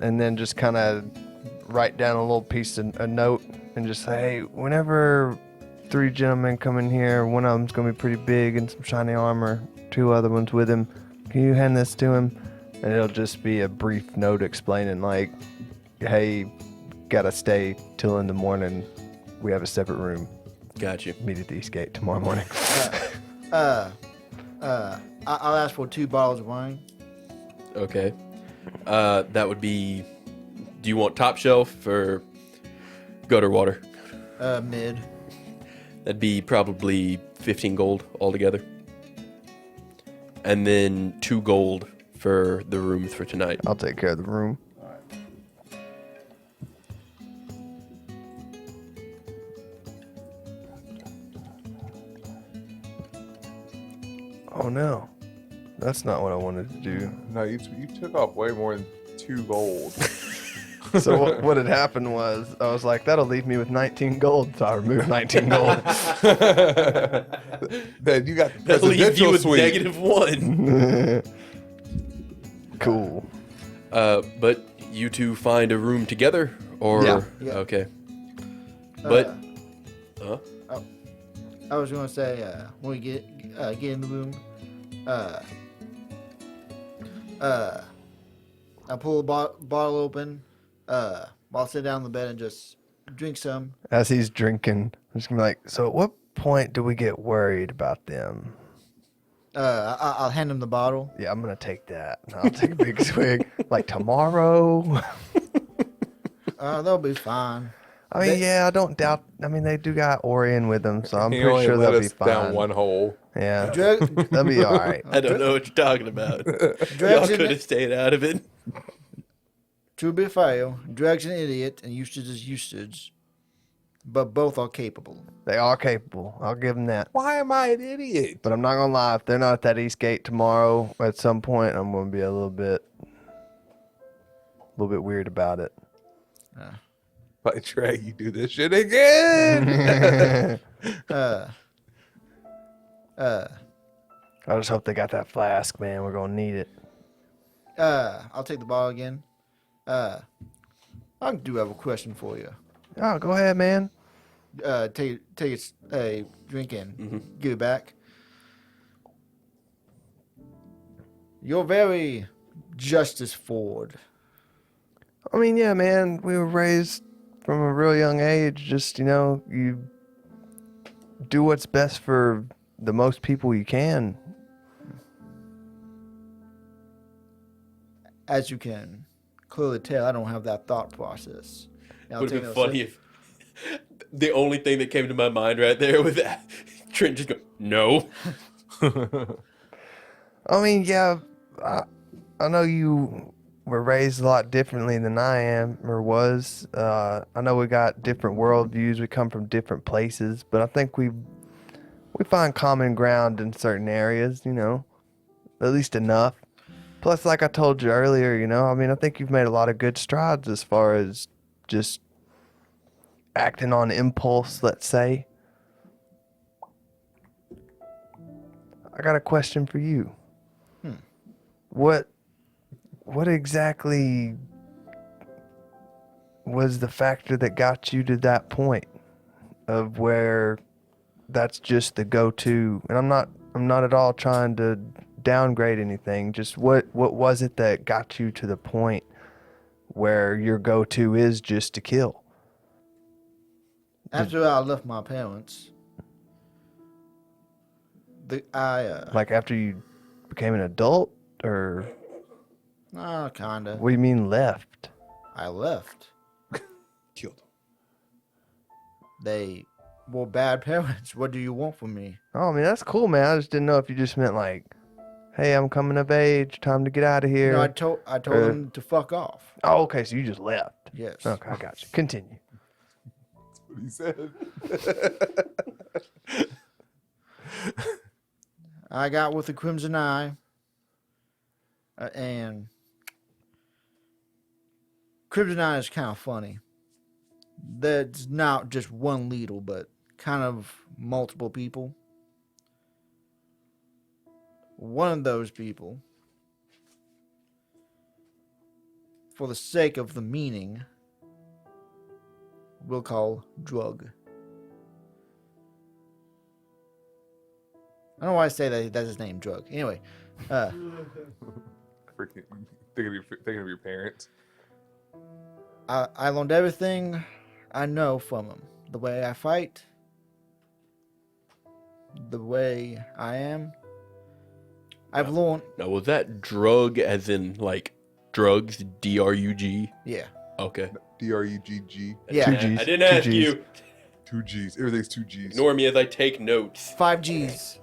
and then just kind of write down a little piece of a note and just say, hey, whenever 3 gentlemen come in here, one of them's gonna be pretty big and some shiny armor. 2 other ones with him. Can you hand this to him? And it'll just be a brief note explaining like, hey, gotta stay till in the morning. We have a separate room. Got you. Meet at the East Gate tomorrow morning. I'll ask for 2 bottles of wine. Okay. That would be. Do you want top shelf or gutter water? Mid. That'd be probably 15 gold altogether. And then 2 gold for the rooms for tonight. I'll take care of the room. Oh no, that's not what I wanted to do. No, you took off way more than 2 gold. So what had happened was I was like, that'll leave me with 19 gold. So I removed 19 gold. Then you got the That'll leave you presidential with suite. -1. Cool. But you two find a room together, or Yeah. Yeah. Okay. But I was gonna say when we get in the room, I pull a bottle open. I'll sit down on the bed and just drink some. As he's drinking, I'm just gonna be like, so at what point do we get worried about them? I'll hand him the bottle. Yeah, I'm gonna take that. I'll take a big swig. Like tomorrow. They'll be fine. I mean, yeah, I don't doubt. I mean, they do got Orion with them, so I'm He pretty only sure led they'll be us down fine. one hole. Yeah, Drug, they'll be all right. I don't know what you're talking about. Y'all drugs could and, have stayed out of it. to be fair, Drag's an idiot and Eustace is Eustace, but both are capable. They are capable. I'll give them that. Why am I an idiot? But I'm not gonna lie. If they're not at that East Gate tomorrow, at some point, I'm gonna be a little bit weird about it. Like, Trey, you do this shit again. I just hope they got that flask, man. We're gonna need it. I'll take the bottle again. I do have a question for you. Oh, go ahead, man. Take a drink in. Give it back. You're very justice forward. I mean, yeah, man. We were raised from a real young age. Just you do what's best for the most people you can. As you can clearly tell, I don't have that thought process. And I'll Would have take been no funny sec- if the only thing that came to my mind right there was that Trent just go, no. I mean, yeah, I know you were raised a lot differently than I am or was. I know we got different worldviews. We come from different places, but I think we find common ground in certain areas. You know, at least enough. Plus, like I told you earlier, you know, I mean, I think you've made a lot of good strides as far as just acting on impulse, let's say. I got a question for you. What exactly was the factor that got you to that point of where that's just the go-to? And I'm not at all trying to downgrade anything. Just what was it that got you to the point where your go-to is just to kill? After I left my parents, Like after you became an adult, or kinda. what do you mean left? I left. Killed him. They were bad parents. What do you want from me? Oh, I mean, that's cool, man. I just didn't know if you just meant like, hey, I'm coming of age, time to get out of here. No, I told them to fuck off. Oh, okay, so you just left. Yes. Okay, I got you. Continue. That's what he said. I got with the Crimson Eye, and Crimson Eye is kind of funny. That's not just one leader, but kind of multiple people. One of those people, for the sake of the meaning, we'll call Drug. I don't know why I say that. That's his name, Drug. Anyway, Freaking thinking of your parents. I learned everything I know from him. The way I fight, the way I am. I've learned. Now, was that drug as in like drugs? DRUG? Yeah. Okay. DRUGG. Yeah. Two G's. I didn't ask Two G's. you. 2 G's. Everything's 2 G's. Ignore me as I take notes. 5 G's.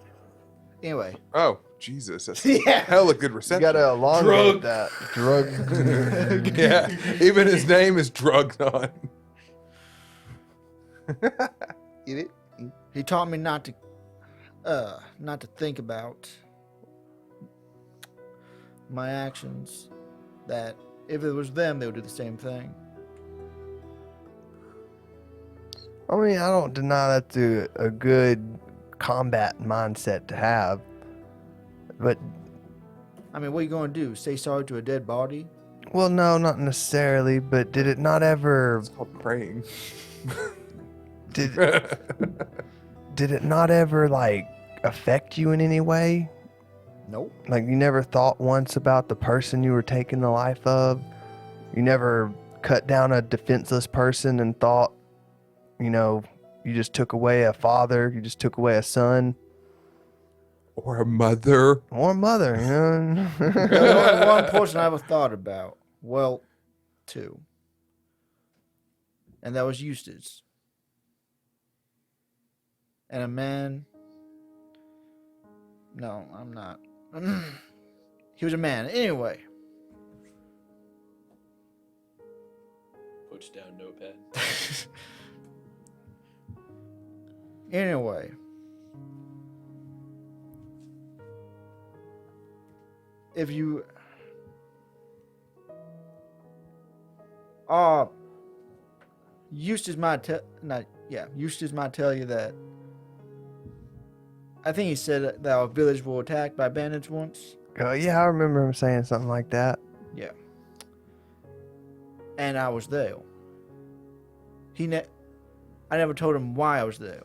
Anyway. Oh, Jesus. That's Yeah. hella good You reception. gotta elongate Drug. that. Drug. Yeah. Even his name is drugged on. Eat it. He taught me not to think about my actions. That if it was them, they would do the same thing. I mean, I don't deny that's a good combat mindset to have. But, I mean, what are you going to do? Say sorry to a dead body? well, no, not necessarily. But did it not ever... It's called praying. Did it not ever, like, affect you in any way? Nope. Like, you never thought once about the person you were taking the life of? You never cut down a defenseless person and thought, you know, you just took away a father, you just took away a son, Or a mother. or a mother, you know? There's only one person I ever thought about. Well, 2. And that was Eustace. And a man. No, I'm not. He was a man. Anyway. Puts down notepad. Anyway. If you Eustace might tell you that I think he said that our village was attacked by bandits once. Yeah, I remember him saying something like that. Yeah. And I was there. I never told him why I was there.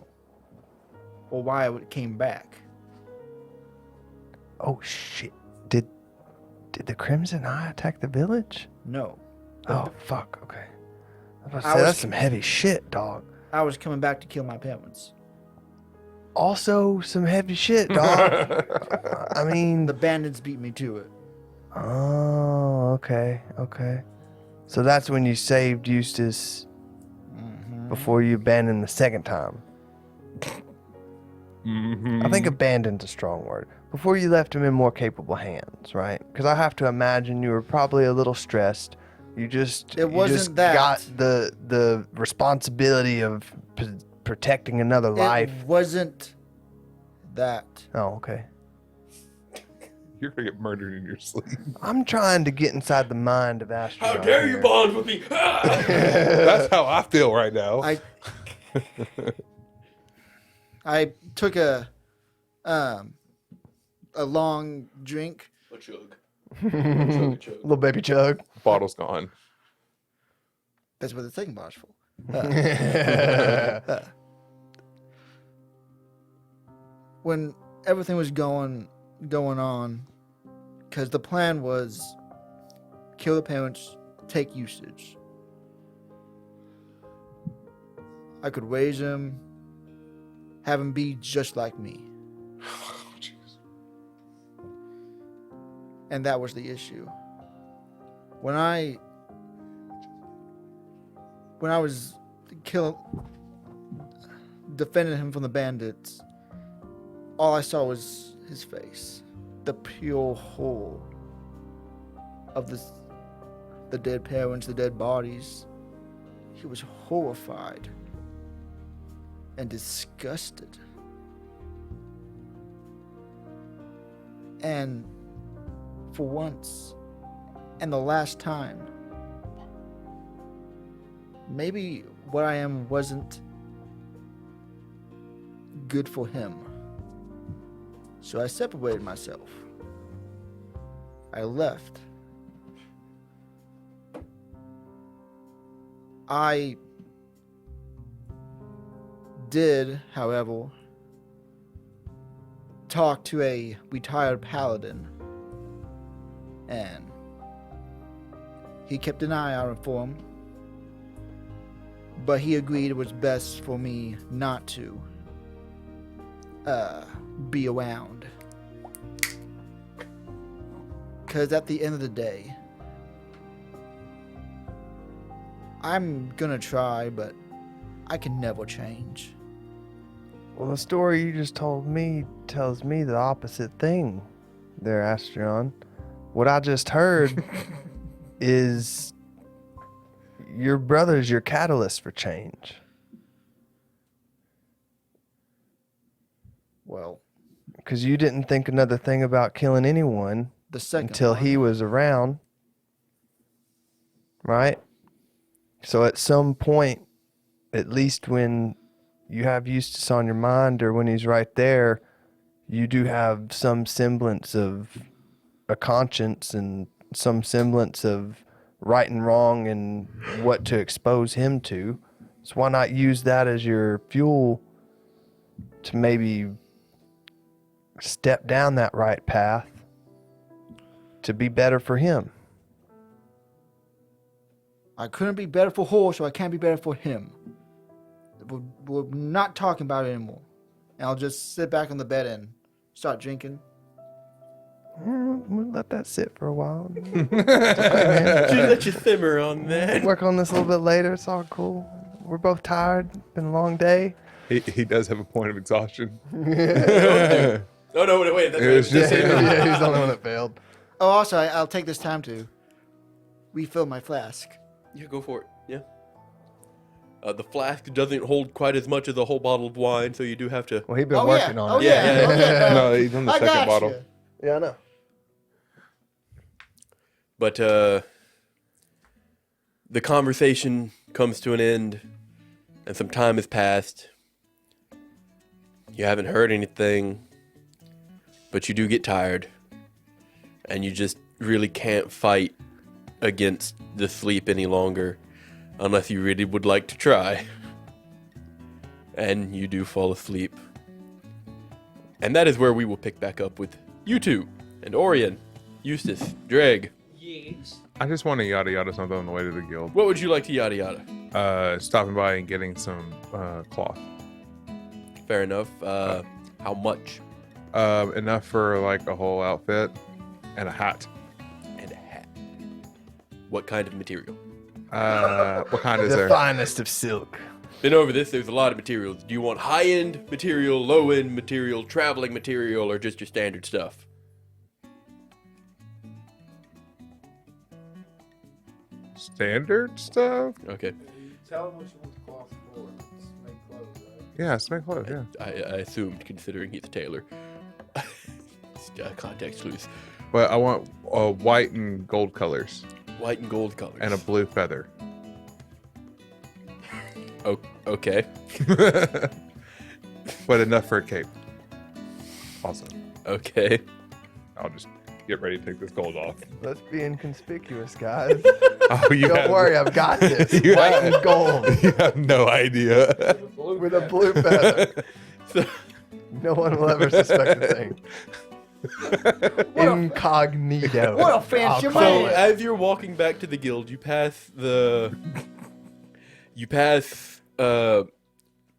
Or why I came back. Oh, shit. Did the Crimson Eye attack the village? No. Oh, fuck, okay. I was about to I say, was- that's some heavy shit, dog. I was coming back to kill my parents. also some heavy shit, dog. I mean, The bandits beat me to it. oh, okay. So that's when you saved Eustace before you abandoned the second time. I think abandoned's a strong word. Before you left him in more capable hands, right? Because I have to imagine you were probably a little stressed. You just got the responsibility of protecting another life. It wasn't that. Oh, okay. You're gonna get murdered in your sleep. I'm trying to get inside the mind of Astrion. How dare you here. bond with me? That's how I feel right now. I took a long drink. A chug. Little baby chug. Bottle's gone. That's what the second bottle's for. When everything was going on, because the plan was kill the parents, take usage. I could raise him, have him be just like me. Oh, jeez. And that was the issue. When I was defending him from the bandits, all I saw was his face, the pure whole of the dead parents, the dead bodies. He was horrified and disgusted. And for once, and the last time, maybe what I am wasn't good for him. So I separated myself. I left. I did, however, talk to a retired paladin, and he kept an eye out for him, but he agreed it was best for me not to be around. Because at the end of the day, I'm gonna try, but I can never change. Well, the story you just told me tells me the opposite thing there, Astrion. What I just heard is your brother's your catalyst for change. Well, Because you didn't think another thing about killing anyone the second until one, he was around, right? So at some point, at least when you have Eustace on your mind or when he's right there, you do have some semblance of a conscience and some semblance of right and wrong and what to expose him to. So why not use that as your fuel to maybe step down that right path to be better for him? I couldn't be better for her, so I can't be better for him. We're not talking about it anymore. And I'll just sit back on the bed and start drinking. We'll let that sit for a while. Just let you simmer on that. Work on this a little bit later. It's all cool. We're both tired. Been a long day. He does have a point of exhaustion. Oh no, wait. That's It was just He's the only one that failed. Oh, also, I'll take this time to refill my flask. Yeah, go for it. Yeah. The flask doesn't hold quite as much as a whole bottle of wine, so you do have to. Well, he's been working on it. Yeah. No, he's on the I second got bottle. you. Yeah, I know. But the conversation comes to an end, and some time has passed. You haven't heard anything, but you do get tired, and you just really can't fight against the sleep any longer, unless you really would like to try. And you do fall asleep. And that is where we will pick back up with you two, and Orion, Eustace, Dreg. Yes. I just want to yada yada something on the way to the guild. What would you like to yada yada? Stopping by and getting some cloth. Fair enough. How much? Enough for like a whole outfit and a hat. And a hat. What kind of material? What kind is The there? finest of silk. Been over this, there's a lot of materials. Do you want high-end material, low-end material, traveling material, or just your standard stuff? Standard stuff? Okay. Tell them what you want the cloth for. Just make clothes, right? Yeah, it's my clothes. Yeah. I assumed, considering he's a tailor. Context clues. But I want white and gold colors White and gold colors. and a blue feather. Okay. But enough for a cape. Also, Okay. I'll just get ready to take this gold off. Let's be inconspicuous, guys. Oh, you Don't have- worry, I've got this. You White have- and gold You have no idea. with a blue feather. So, No one will ever suspect a thing. Incognito. What a fancy I'll so call man. it. as you're walking back to the guild, you pass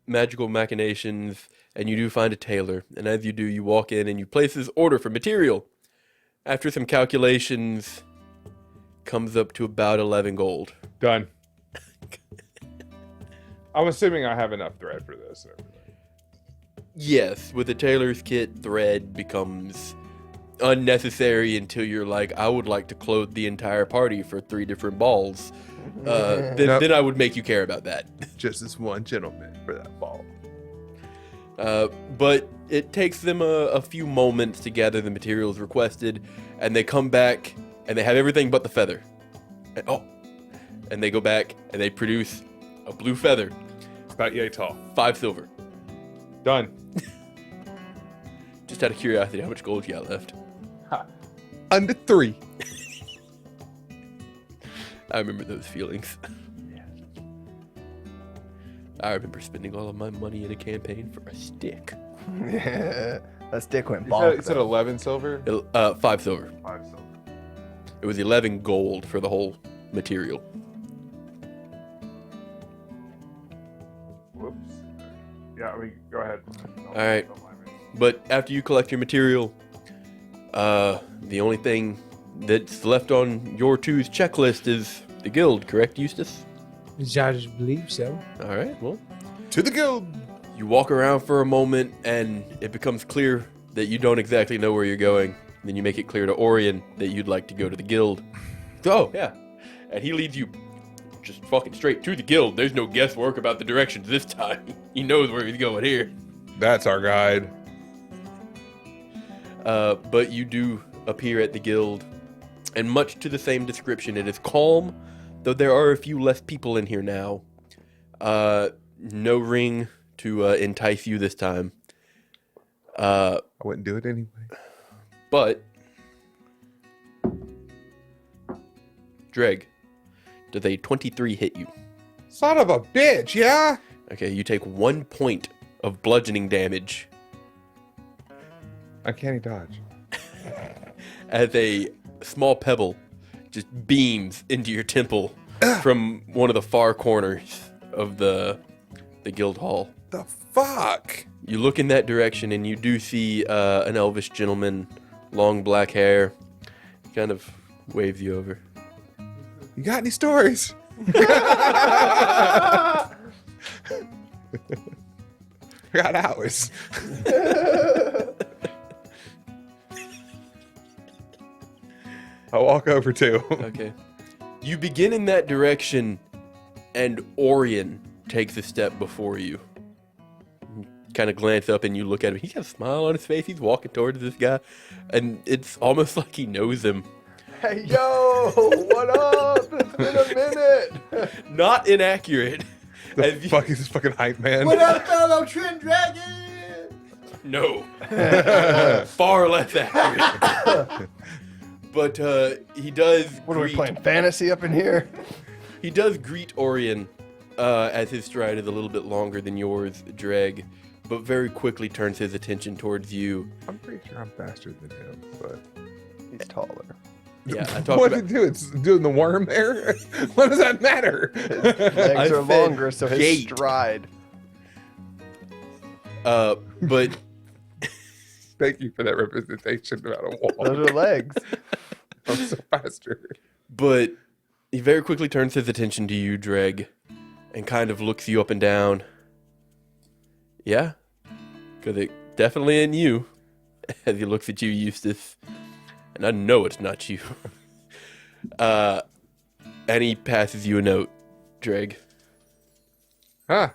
magical machinations, and you do find a tailor. And as you do, you walk in and you place his order for material. After some calculations, comes up to about 11 gold. Done. I'm assuming I have enough thread for this. Yes, with the tailor's kit, thread becomes unnecessary until you're like, I would like to clothe the entire party for 3 different balls. Then, Nope. then I would make you care about that. Just this one gentleman for that ball. But it takes them a few moments to gather the materials requested, and they come back and they have everything but the feather. And they go back and they produce a blue feather, It's about yay tall. 5 silver. Done. Just out of curiosity, how much gold you got left? Under 3. I remember those feelings. I remember spending all of my money in a campaign for a stick. That stick went You bonk. said though. 11 silver? 5 silver. 5 silver. It was 11 gold for the whole material. Whoops. Yeah, I mean, go ahead. All right. But after you collect your material, the only thing that's left on your two's checklist is the guild, correct, Eustace? I just believe so. All right, well, To the guild. you walk around for a moment, and it becomes clear that you don't exactly know where you're going. Then you make it clear to Orion that you'd like to go to the guild. Oh, yeah. And he leads you just fucking straight to the guild. There's no guesswork about the directions this time. He knows where he's going here. That's our guide. But you do appear at the guild, and much to the same description, it is calm, though there are a few less people in here now. No ring to entice you this time. I wouldn't do it anyway. But, Dreg, does a 23 hit you? Son of a bitch, yeah? Okay, you take 1 point of bludgeoning damage Uncanny dodge. as a small pebble just beams into your temple from one of the far corners of the guild hall. The fuck? You look in that direction and you do see an elvish gentleman, long black hair. He kind of waves you over. You got any stories? I got hours. I'll walk over too. Okay. You begin in that direction, and Orion takes a step before you. Kind of glance up and you look at him. He's got a smile on his face. He's walking towards this guy, and it's almost like he knows him. Hey, yo, what up? It's been a minute. Not inaccurate. The As you- fuck is this fucking hype man? What up, fellow Trend Dragon? No. Far less accurate. But he does. What are we greet- playing, fantasy up in here? He does greet Orion, as his stride is a little bit longer than yours, Dreg, but very quickly turns his attention towards you. I'm pretty sure I'm faster than him, but He's taller. Yeah, I talked what about did it do? It's doing the worm there. What does that matter? Legs I are said longer, so his gait. stride. But Thank you for that representation about a wall. Those are legs. I'm so faster. But he very quickly turns his attention to you, Dreg, and kind of looks you up and down. Yeah, because it definitely ain't you. As he looks at you, Eustace, and I know it's not you. And he passes you a note, Dreg. Huh.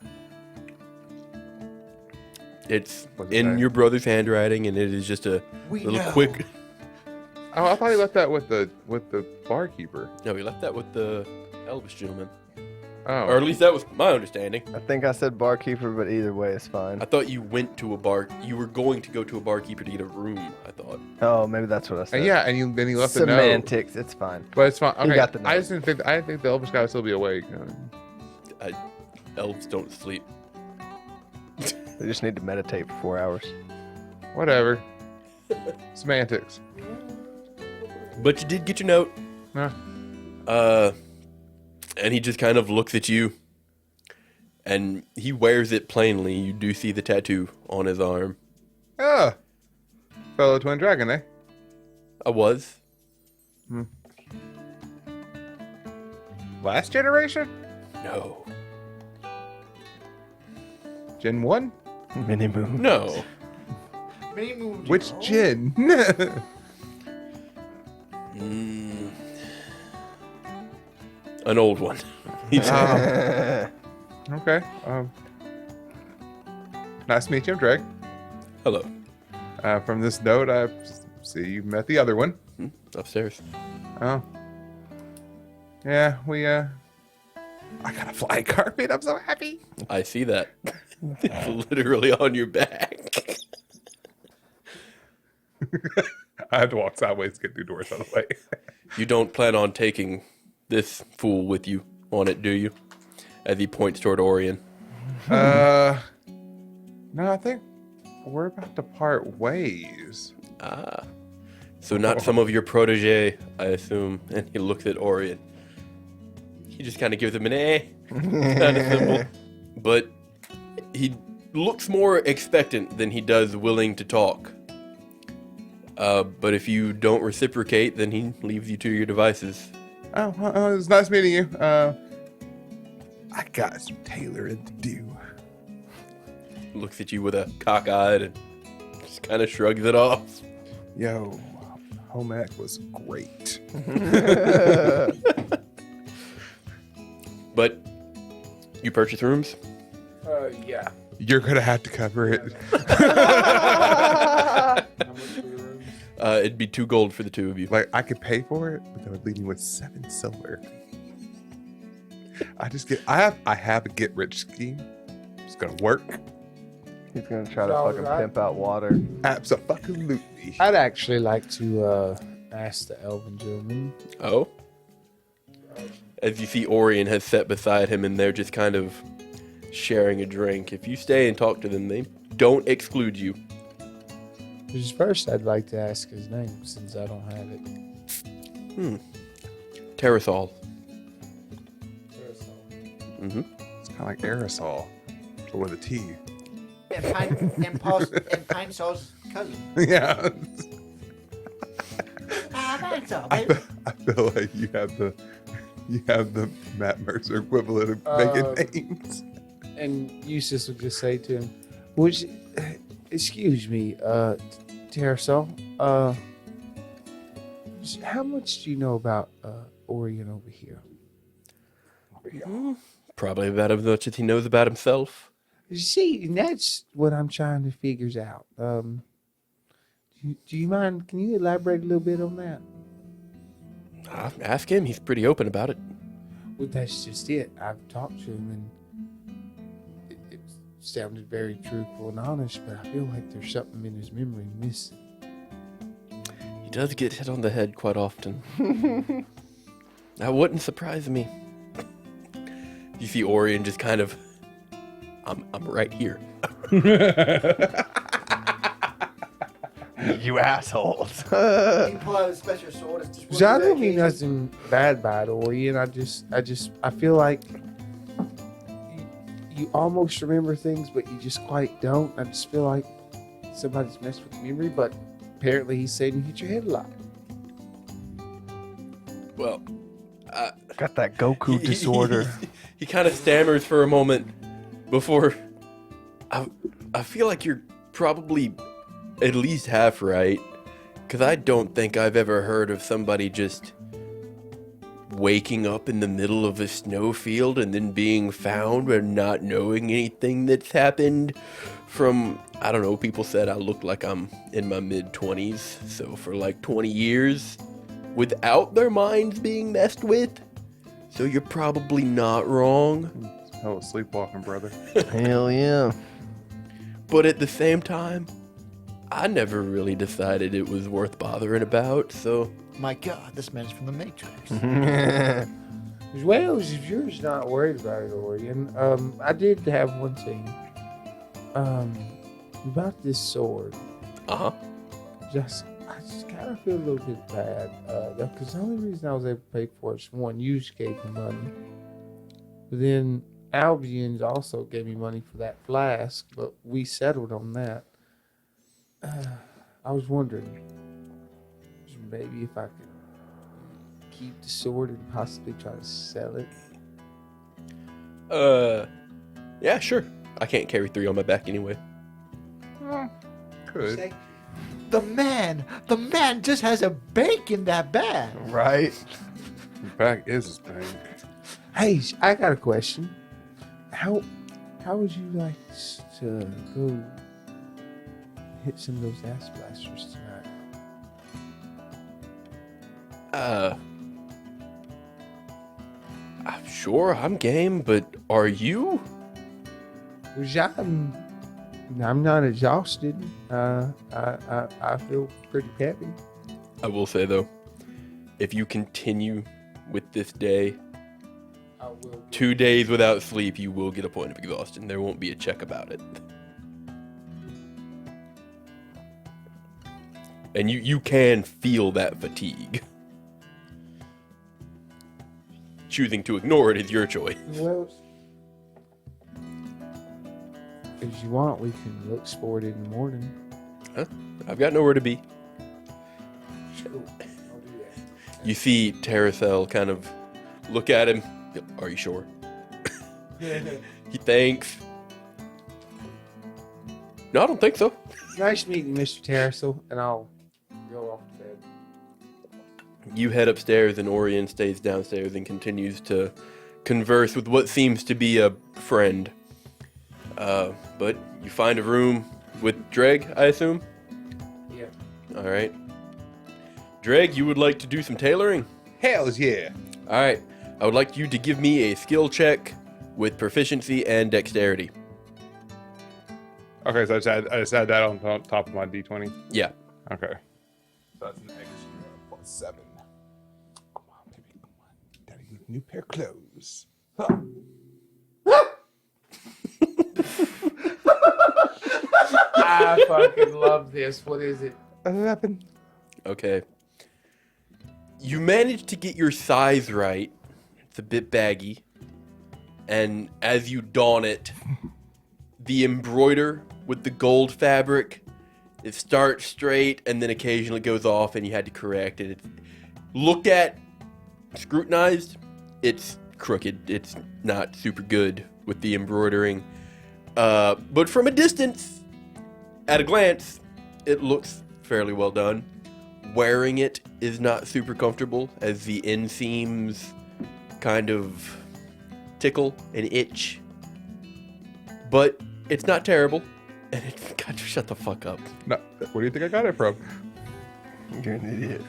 It's What's it in say? your brother's handwriting, and it is just a We little know. quick. Oh, I thought he left that with the barkeeper. No, he left that with the Elvish gentleman. Oh. Or at least that was my understanding. I think I said barkeeper, but either way is fine. I thought you went to a bar. You were going to go to a barkeeper to get a room, I thought. Oh, maybe that's what I said. Yeah, and then he left a note. Semantics. It's fine. But it's fine. Okay. got the I note. just didn't think. I didn't think the Elvish guy would still be awake. Elves don't sleep. They just need to meditate for 4 hours. Whatever. Semantics. But you did get your note. Huh. And he just kind of looks at you. And he wears it plainly. You do see the tattoo on his arm. Ah. Fellow twin dragon, eh? I was. Last generation? No. Gen 1? Mini moon. No. Many moons Which ago. gen? Mm. An old one. He said. Okay. Nice to meet you, I'm Dreg. Hello. From this note, I see you met the other one. Upstairs. Oh. Yeah, I got a flying carpet. I'm so happy. I see that. It's literally on your back. I had to walk sideways to get through doors out of the way. You don't plan on taking this fool with you on it, do you? As he points toward Orion. No, I think we're about to part ways. Ah. So not some of your protege, I assume. And he looks at Orion. He just kind of gives him an kind of symbol. But he looks more expectant than he does willing to talk. But if you don't reciprocate, then he leaves you to your devices. Oh, it was nice meeting you. I got some tailoring to do. Looks at you with a cockeyed and just kind of shrugs it off. Yo, home ec was great. But you purchase rooms? Yeah. You're gonna have to cover it. How much for the rooms? It'd be 2 gold for the 2 of you. Like I could pay for it, but that would leave me with 7 silver. I have a get rich scheme. It's gonna work. He's gonna try to So, fucking right? pimp out water. Absolutely. I'd actually like to ask the elven gentleman. Oh? As you see, Orion has sat beside him, and they're just kind of sharing a drink. If you stay and talk to them, they don't exclude you. Just first, I'd like to ask his name since I don't have it. Terrasol. Mm-hmm. It's kind of like aerosol, but with a T. And Pine Sol's cousin. Yeah. Pine Sol, I baby. feel like you have the Matt Mercer equivalent of making names. And Eustace would just say to him, "Which, excuse me, Terrasol, how much do you know about Orion over here?" Probably about as much as he knows about himself. You see, and that's what I'm trying to figure out. Do you mind? Can you elaborate a little bit on that? Ask him. He's pretty open about it. Well, that's just it. I've talked to him, and it sounded very truthful and honest, but I feel like there's something in his memory missing. He does get hit on the head quite often. That wouldn't surprise me. You see Orion just kind of... I'm right here. You assholes. You can pull out a special sword. It's just So I one don't mean dedication. nothing bad by it, Orion. I feel like you almost remember things, but you just quite don't. I just feel like somebody's messed with your memory, but apparently he's saying you hit your head a lot. Well, Got that Goku disorder. He kind of stammers for a moment before. I feel like you're probably at least half right, because I don't think I've ever heard of somebody just waking up in the middle of a snowfield and then being found and not knowing anything that's happened. From, I don't know, people said I looked like I'm in my mid-20s, so for like 20 years, without their minds being messed with. So you're probably not wrong. Hell of sleepwalking, brother. Hell yeah. But at the same time, I never really decided it was worth bothering about, so... My God, this man's from the Matrix. As well as if you're just not worried about it, Orion. I did have one thing. About this sword. Uh-huh. I just kind of feel a little bit bad. Because the only reason I was able to pay for it is one, you just gave me money. But then Albion also gave me money for that flask, but we settled on that. I was wondering, maybe if I could keep the sword and possibly try to sell it. Yeah, sure. I can't carry 3 on my back anyway. Could. The man just has a bank in that bag. Right? Back is his bank. Hey, I got a question. How would you like to go hit some of those ass blasters tonight? I'm sure I'm game, but are you? I'm not exhausted. I feel pretty happy. I will say, though, if you continue with this day, I will. 2 days without sleep, you will get a point of exhaustion. There won't be a check about it. And you can feel that fatigue. Choosing to ignore it is your choice. Well, if you want, we can look for it in the morning. Huh? I've got nowhere to be. Cool. I'll do that. You see Terracel kind of look at him. Are you sure? He thanks. No, I don't think so. Nice meeting you, Mr. Terracel, and I'll go off to bed. You head upstairs and Orion stays downstairs and continues to converse with what seems to be a friend. But you find a room with Dreg, I assume? Yeah. Alright. Dreg, you would like to do some tailoring? Hells yeah. Alright. I would like you to give me a skill check with proficiency and dexterity. Okay, so I just add that on top of my D20. Yeah. Okay. So that's an extra +7. Come on, baby. Come on. Daddy needs a new pair of clothes. Huh. I fucking love this. What is it? 11. Okay. You managed to get your size right. It's a bit baggy. And as you don it, the embroider with the gold fabric, it starts straight and then occasionally goes off and you had to correct it. It's looked at, scrutinized, it's crooked. It's not super good with the embroidering. But from a distance, at a glance, it looks fairly well done. Wearing it is not super comfortable as the inseams kind of tickle and itch. But it's not terrible. And it's, God, shut the fuck up. No, where do you think I got it from? You're an idiot.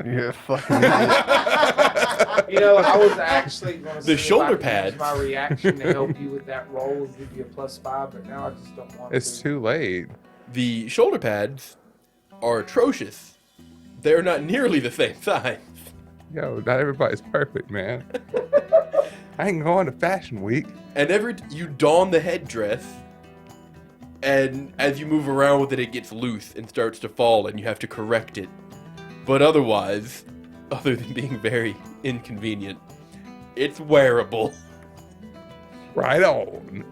You're a fucking idiot. You know, I was actually going to The shoulder pads. my reaction to help you with that roll and give you a +5, but now I just don't want It's to. too late. The shoulder pads are atrocious. They're not nearly the same size. Yo, not everybody's perfect, man. I ain't going to Fashion Week. And you don the headdress, and as you move around with it, it gets loose and starts to fall, and you have to correct it. But otherwise, other than being very inconvenient, it's wearable. Right on.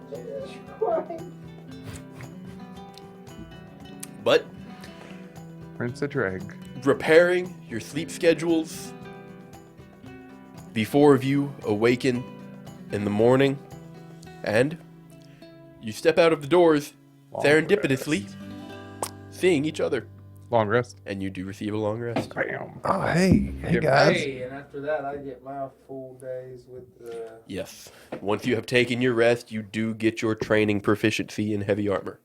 But Prince of Dreg. repairing your sleep schedules, the four of you awaken in the morning, and you step out of the doors Long serendipitously, seeing each other, Long rest. and you do receive a long rest. Bam. Oh, hey Yeah. guys. Hey, and after that, I get my full days with the. Yes. Once you have taken your rest, you do get your training proficiency in heavy armor.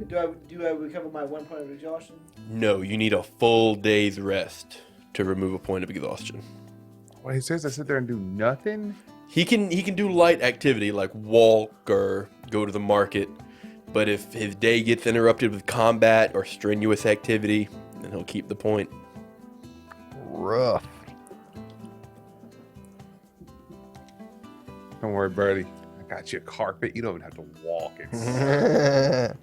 Do I recover my 1 point of exhaustion? No, you need a full day's rest to remove a point of exhaustion. What he says, I sit there and do nothing. He can do light activity like walk or go to the market, but if his day gets interrupted with combat or strenuous activity, then he'll keep the point. Rough. Don't worry, Birdie. I got you a carpet. You don't even have to walk. It's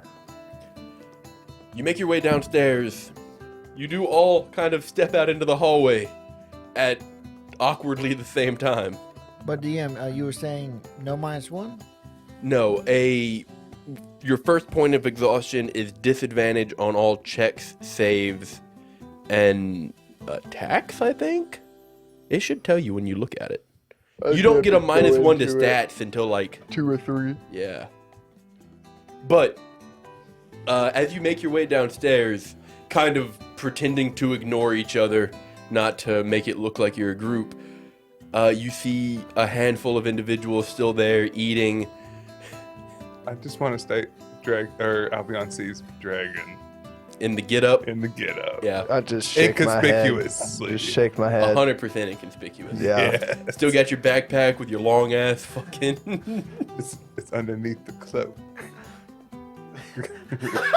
You make your way downstairs. You do all kind of step out into the hallway at awkwardly the same time. But DM, you were saying no -1? No, your first point of exhaustion is disadvantage on all checks, saves, and attacks, I think? It should tell you when you look at it. You don't get a -1 to stats until like 2 or 3. yeah. But as you make your way downstairs, kind of pretending to ignore each other, not to make it look like you're a group, you see a handful of individuals still there eating. I just want to state, Albion sees Dragon In the get up. in the get up. Yeah. I just shake my head. Inconspicuously. Just shake my head. 100% inconspicuous. Yeah. Still got your backpack with your long ass fucking. It's underneath the cloak.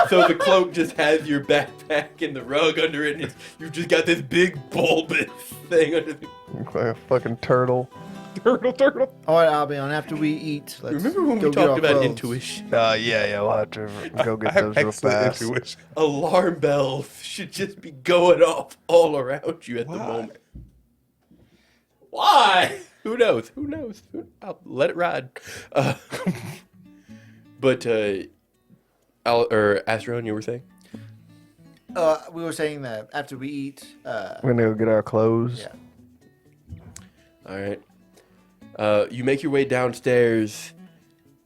So the cloak just has your backpack and the rug under it, and you've just got this big bulbous thing under the. Look like a fucking turtle. Turtle. All right, Albion. After we eat, let's Remember when go we get our talked about clothes. intuition? Yeah, we'll have to go get I have those real excellent fast. intuition. Alarm bells should just be going off all around you at the Why? moment. Why? Who knows? I'll let it ride. But Astrion, you were saying? We were saying that after we eat, We're gonna go get our clothes. yeah. All right. You make your way downstairs,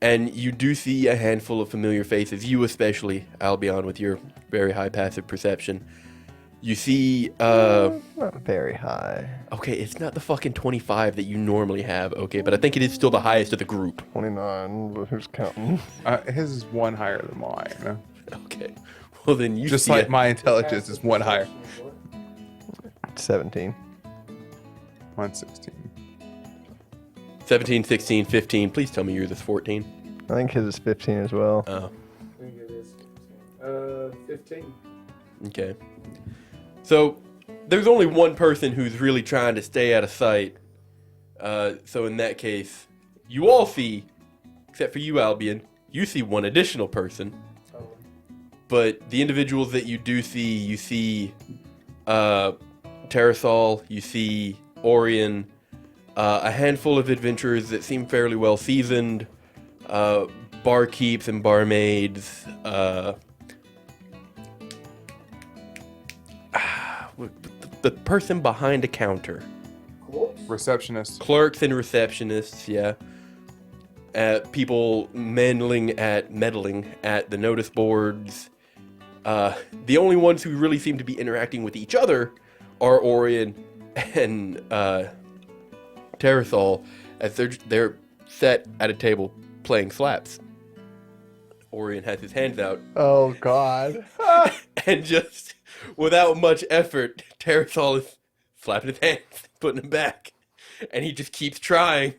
and you do see a handful of familiar faces. You especially, Albion, with your very high passive perception. You see, Not very high. okay, it's not the fucking 25 that you normally have, okay, but I think it is still the highest of the group. 29. But who's counting? His is one higher than mine. Okay. Well, then you Just see like a- my intelligence is one higher. 17. Mine's 16. 17, 16, 15. Please tell me yours is 14. I think his is 15 as well. Oh, I think it is 15. okay. So, there's only one person who's really trying to stay out of sight. So in that case, you all see, except for you, Albion, you see one additional person. Oh. But the individuals that you do see, you see Terrasol, you see Orion, a handful of adventurers that seem fairly well seasoned, barkeeps and barmaids, the person behind a counter, Receptionist. clerks and receptionists, yeah. People meddling at the notice boards. The only ones who really seem to be interacting with each other are Orion and Terrasol, as they're set at a table playing slaps. Orion has his hands out, Oh, God. and just without much effort, Terrasol is slapping his hands, putting them back, and he just keeps trying.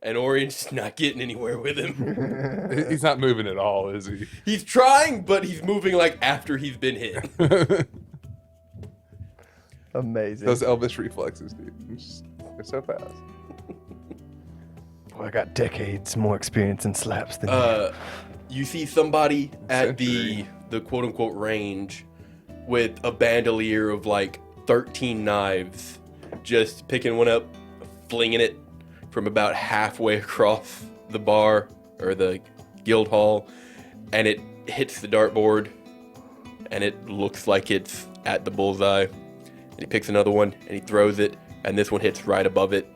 And Orion's just not getting anywhere with him. He's not moving at all, is he? He's trying, but he's moving like after he's been hit. Amazing. Those Elvis reflexes, dude. They're so fast. Boy, I got decades more experience in slaps than you. You see somebody at Century. the quote unquote range with a bandolier of like 13 knives, just picking one up, flinging it from about halfway across the bar or the guild hall, and it hits the dartboard, and it looks like it's at the bullseye. And he picks another one, and he throws it, and this one hits right above it,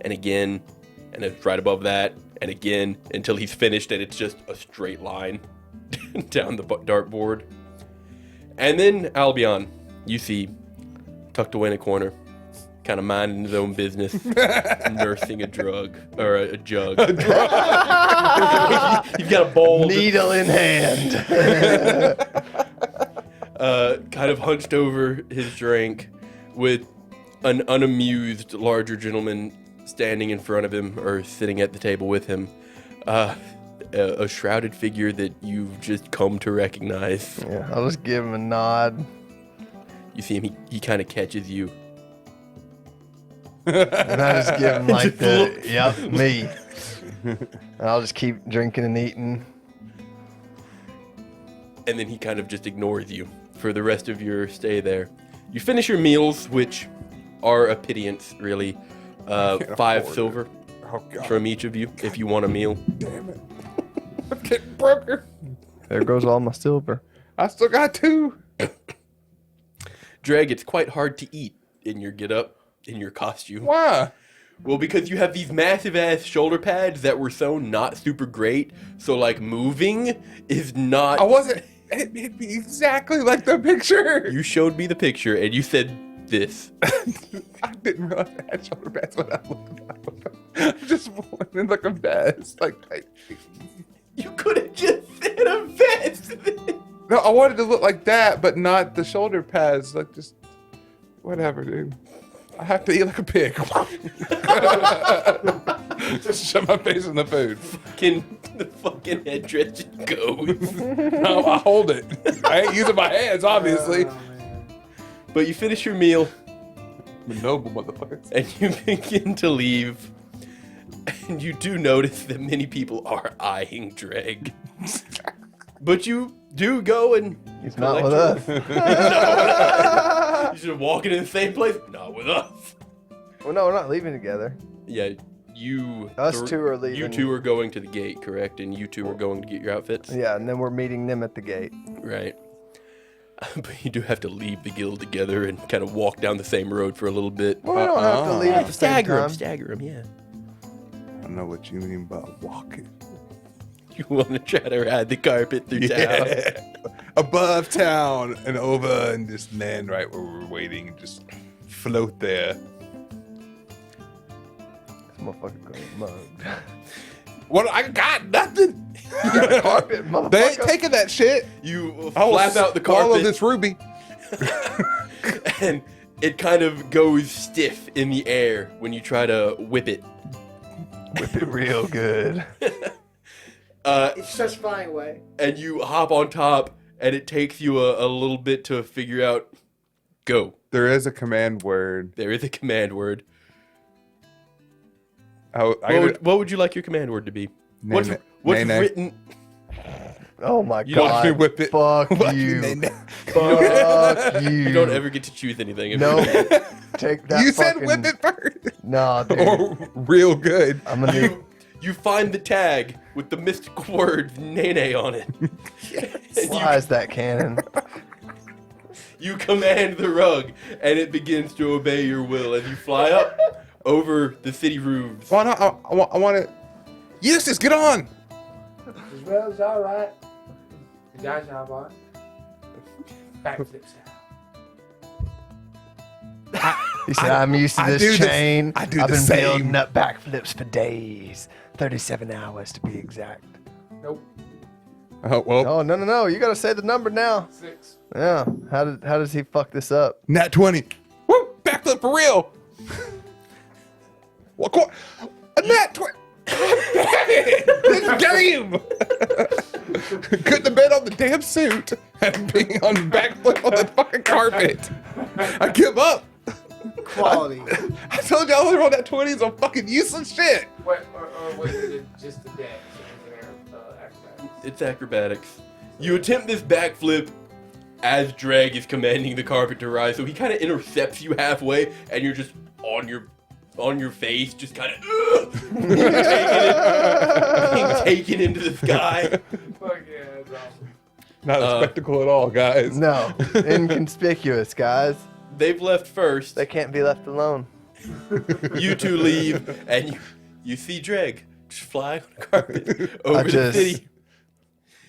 and again, and it's right above that, and again, until he's finished, and it's just a straight line down the dartboard. And then Albion, you see, tucked away in a corner, kind of minding his own business, nursing a drug, or a jug. He's got a bowl. Needle in hand. Kind of hunched over his drink with an unamused larger gentleman standing in front of him or sitting at the table with him. A shrouded figure that you've just come to recognize. Yeah, I'll just give him a nod. You see him, he kind of catches you. And I just give him like Just the, look. yep, me. And I'll just keep drinking and eating. And then he kind of just ignores you for the rest of your stay there. You finish your meals, which are a pittance, really. 5 afford silver Oh, God. from each of you if you want a meal. Damn it. I'm getting broken. There goes all my silver. I still got 2. Dreg, it's quite hard to eat in your getup, in your costume. Why? Well, because you have these massive ass shoulder pads that were sewn not super great, so like moving is not. I wasn't. It'd be exactly like the picture. You showed me the picture and you said this. I didn't realize I had shoulder pads when I looked up. I just wanted like a vest. You could have just said a vest. No, I wanted to look like that, but not the shoulder pads. Like just whatever, dude. I have to eat like a pig. Just shove my face in the food. The fucking headdress just goes. No, I hold it. I ain't using my hands, obviously. Oh, man. But you finish your meal I'm a noble motherfucker. and you begin to leave. And you do notice that many people are eyeing Dreg. But you do go and He's not with collect us. your- You should walk in the same place. Not with us. Well, no, we're not leaving together. Yeah, you. Us two are leaving. You two are going to the gate, correct? And you two are going to get your outfits? Yeah, and then we're meeting them at the gate. Right. But you do have to leave the guild together and kind of walk down the same road for a little bit. Well, we don't have to leave at the same time. Stagger him, yeah. I don't know what you mean by walking. You want to try to ride the carpet through town. Above town and over and just land right where we're waiting and just float there. This motherfucker got mugged. What? I got nothing. Carpet, motherfucker. They ain't taking that shit. You I will flap out the swallow carpet this ruby. and it kind of goes stiff in the air when you try to whip it. Whip it real good. It starts flying away. And you hop on top and it takes you a little bit to figure out, go. There is a command word. There is a command word. I What would you like your command word to be? What's Nay, nay. written? Oh my You don't god. whip it. Fuck Watch you. me, nay, Fuck you. You don't ever get to choose anything. No. Take that You said fucking... whip it first. Nah, dude. Oh, real good. I'm gonna need... You find the tag with the mystic word Nene on it. And Why is that canon? you command the rug, and it begins to obey your will as you fly up over the city roofs. Why not? I want to. Eustace, get on. As well as all right. The guy's job on. Backflips out. He said, I'm used to I do this this- chain. I do I've the been same." building up backflips for days. 37 hours to be exact. Nope. Oh well. Oh, no. You gotta say the number now. 6. Yeah. How does he fuck this up? Nat 20. Woo! Backflip for real. What? A nat 20. This game. Couldn't have been on the damn suit and being on backflip on the fucking carpet. I give up. Quality. I told you I only rolled that 20s on fucking useless shit. What, or was it just the deck? Acrobatics? It's acrobatics. You attempt this backflip as Dreg is commanding the carpet to rise, so he kind of intercepts you halfway, and you're just on your on your face, just kind of being taken into the sky. Fuck yeah, that's awesome. Not a spectacle at all, guys. No, inconspicuous, guys. They've left first. They can't be left alone. You two leave, and you see Dreg just fly on a carpet over the just- city.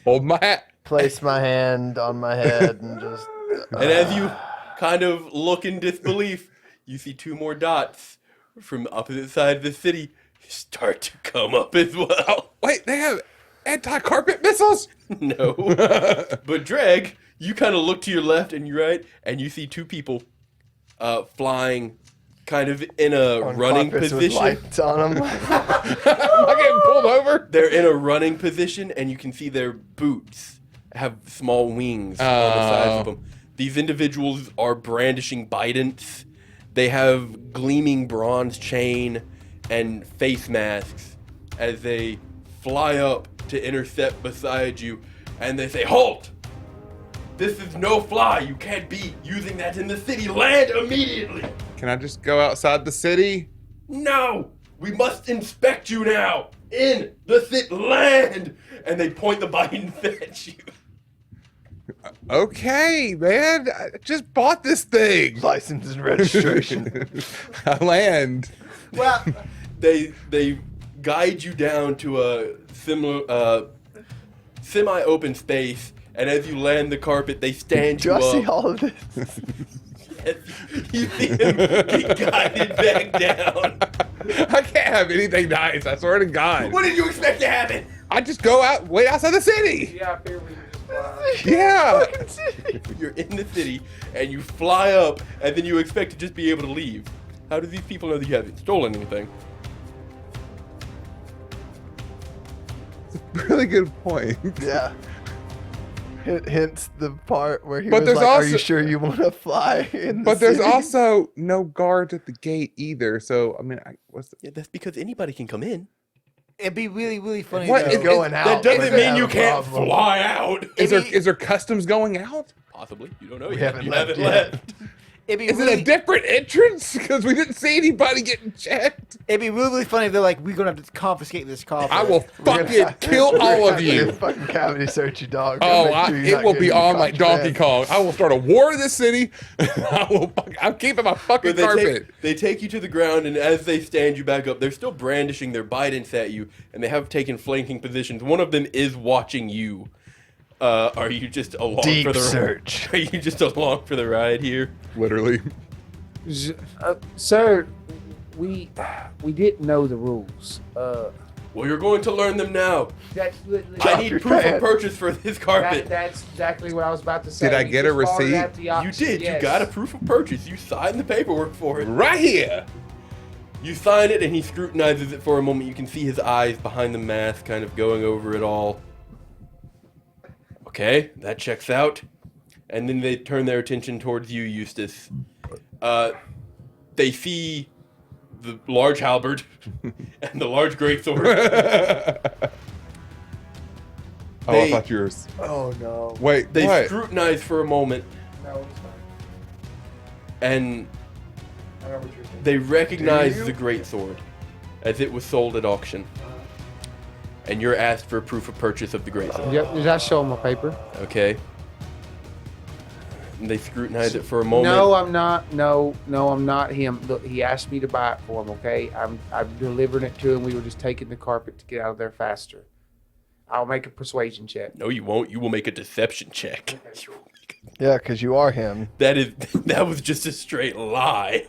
Hold my hat. Place my hand on my head and just. And as you kind of look in disbelief, you see two more dots from the opposite side of the city start to come up as well. Wait, they have anti-carpet missiles? No. But Dreg, you kind of look to your left and your right, and you see two people flying kind of in a on running carpets with position. lights on them. Am I getting pulled over? They're in a running position, and you can see their boots have small wings on the sides of them. These individuals are brandishing bidents. They have gleaming bronze chain and face masks as they fly up to intercept beside you, and they say, "Halt! This is no fly. You can't be using that in the city. Land immediately!" Can I just go outside the city? "No! We must inspect you now! In the city! Land!" And they point the bidents at you. Okay, man. I just bought this thing. License and registration. I land. Well, They guide you down to a similar semi-open space, and as you land the carpet, they stand Do you I see up. all of this? You see him get guided back down. I can't have anything nice. I swear to God. What did you expect to happen? I just go out, wait outside the city. Yeah, I feel we just fly. Yeah. You're in the city, and you fly up, and then you expect to just be able to leave. How do these people know that you haven't stolen anything? Really good point. Yeah. Hence the part where he But was there's like, "Are also- you sure you want to fly in the But there's city?" also no guards at the gate either. So I mean, what's the, Yeah, that's because anybody can come in. it'd be really, really funny. What though. is- going out. That doesn't but mean they have you a can't problem. fly out. is there customs going out? Possibly. You don't know We yet. haven't You left haven't yet. left. It'd be Is really, it a different entrance? Because we didn't see anybody getting checked. it'd be really, really funny if they're like, we're gonna have to confiscate this car. I will We're gonna fucking have- kill we're all gonna of have to you. Fucking cavity search you, dog. Oh, Make sure you're it not will be getting on like Donkey contraband. Kong. I will start a war in this city. I'm keeping my fucking But carpet. they take you to the ground, and as they stand you back up, they're still brandishing their bidents at you, and they have taken flanking positions. One of them is watching you. Are you just along Deep for the search. Are you just along for the ride here? Literally. Sir, we didn't know the rules. Well, you're going to learn them now. That's literally. I need your proof pants. of purchase for this carpet. That's exactly what I was about to say. Did I We get a just followed receipt? out the You option, did. yes. You got a proof of purchase. You signed the paperwork for it. Right here. You sign it, and he scrutinizes it for a moment. You can see his eyes behind the mask kind of going over it all. Okay, that checks out. And then they turn their attention towards you, Eustace. They see the large halberd and the large greatsword. Oh, They- I thought yours. Oh no. Wait, They what? scrutinize for a moment, No, it's fine. and I know what you're saying. they recognize Do you? the greatsword as it was sold at auction. And you're asked for proof of purchase of the greatsword. Yep, did I show him my paper? Okay. And they scrutinize it for a moment. No, I'm not. No, I'm not him. Look, he asked me to buy it for him. Okay, I'm delivering it to him. We were just taking the carpet to get out of there faster. I'll make a persuasion check. No, you won't. You will make a deception check. Yeah, because you are him. That was just a straight lie.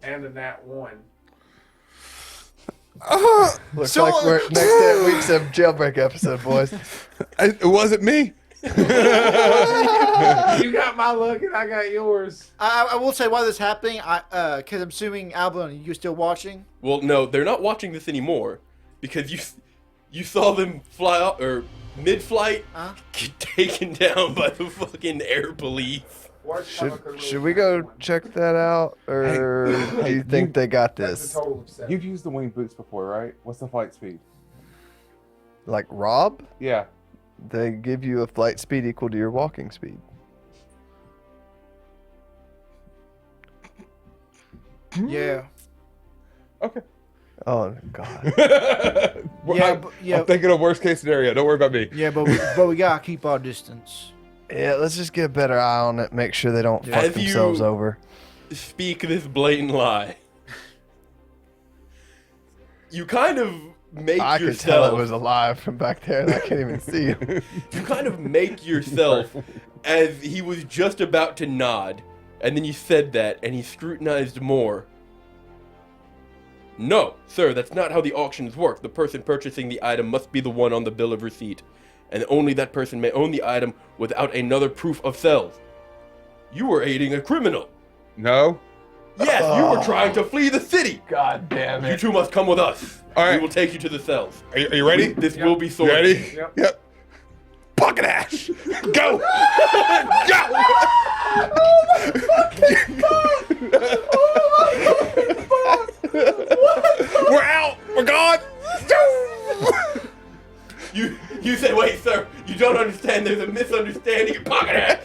And a nat 1. Looks So- like we're next 10 weeks of jailbreak episode, boys. It wasn't me. You got my luck and I got yours. I will say why this is happening. Because I'm assuming Albion, you're still watching. Well, no, they're not watching this anymore because you saw them fly up or mid-flight get taken down by the fucking air police. Should we go check that out, or do you think they got That's a this? total of 7. You've used the wing boots before, right? What's the flight speed? Like Rob? Yeah. They give you a flight speed equal to your walking speed. Yeah. Okay. Oh God. I'm thinking of worst case scenario. Don't worry about me. Yeah, but we gotta keep our distance. Yeah, let's just get a better eye on it. Make sure they don't fuck As themselves you- over. Speak this blatant lie. You kind of make I could yourself. tell it was alive from back there, and I can't even see him. You kind of make yourself as he was just about to nod, and then you said that, and he scrutinized more. No, sir, that's not how the auctions work. The person purchasing the item must be the one on the bill of receipt, and only that person may own the item without another proof of sales. You were aiding a criminal. No. Yes, you were trying to flee the city. God damn You two must come with us. All right. We will take you to the cells. Are you ready? This will be You sorted. ready? Yep. Yep. Pocket ash. Go. Go. We're out. We're gone. You say, wait, sir, you don't understand. There's a misunderstanding in Pocket Ash.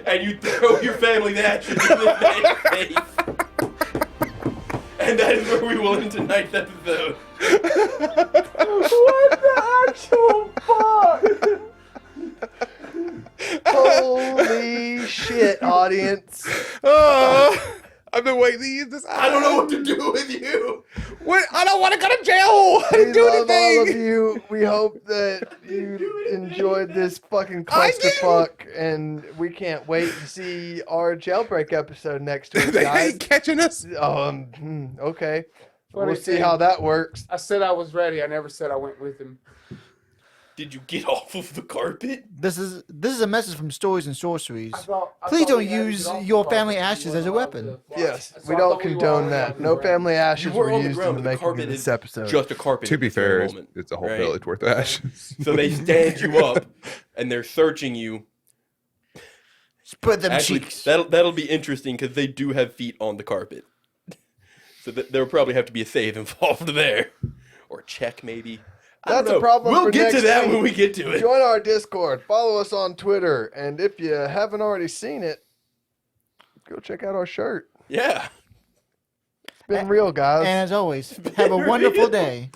And you throw your family's ashes in this man's face. And that is where we will end tonight's episode. What the actual fuck? Holy shit, audience. I've been waiting to use this. I don't know what to do with you. What? I don't want to go to jail. I We didn't do love all of anything. you. We hope that you enjoyed this fucking I do. clusterfuck, and we can't wait to see our jailbreak episode next week, They guys. ain't catching us. Okay. Funny We'll see thing, how that works. I said I was ready. I never said I went with him. Did you get off of the carpet? This is a message from Stories and Sorceries. I Please thought don't we had to use get off the your carpet family because we ashes as a weren't allowed weapon. to fly. Yes, So we I don't thought we were condone already that. on the No ground. family ashes You were were on the used ground, in but the the making of carpet this is episode. just a carpet. To be at this very fair, moment, it's a whole right? village worth of ashes. So they stand you up, and they're searching you. Spread them Actually, cheeks. that'll be interesting because they do have feet on the carpet. So there'll probably have to be a save involved there, or a check maybe. I don't That's a know. problem We'll for get to next that week. when we get to it. Join our Discord. Follow us on Twitter. And if you haven't already seen it, go check out our shirt. Yeah. It's been real, guys. And as always, have a wonderful day.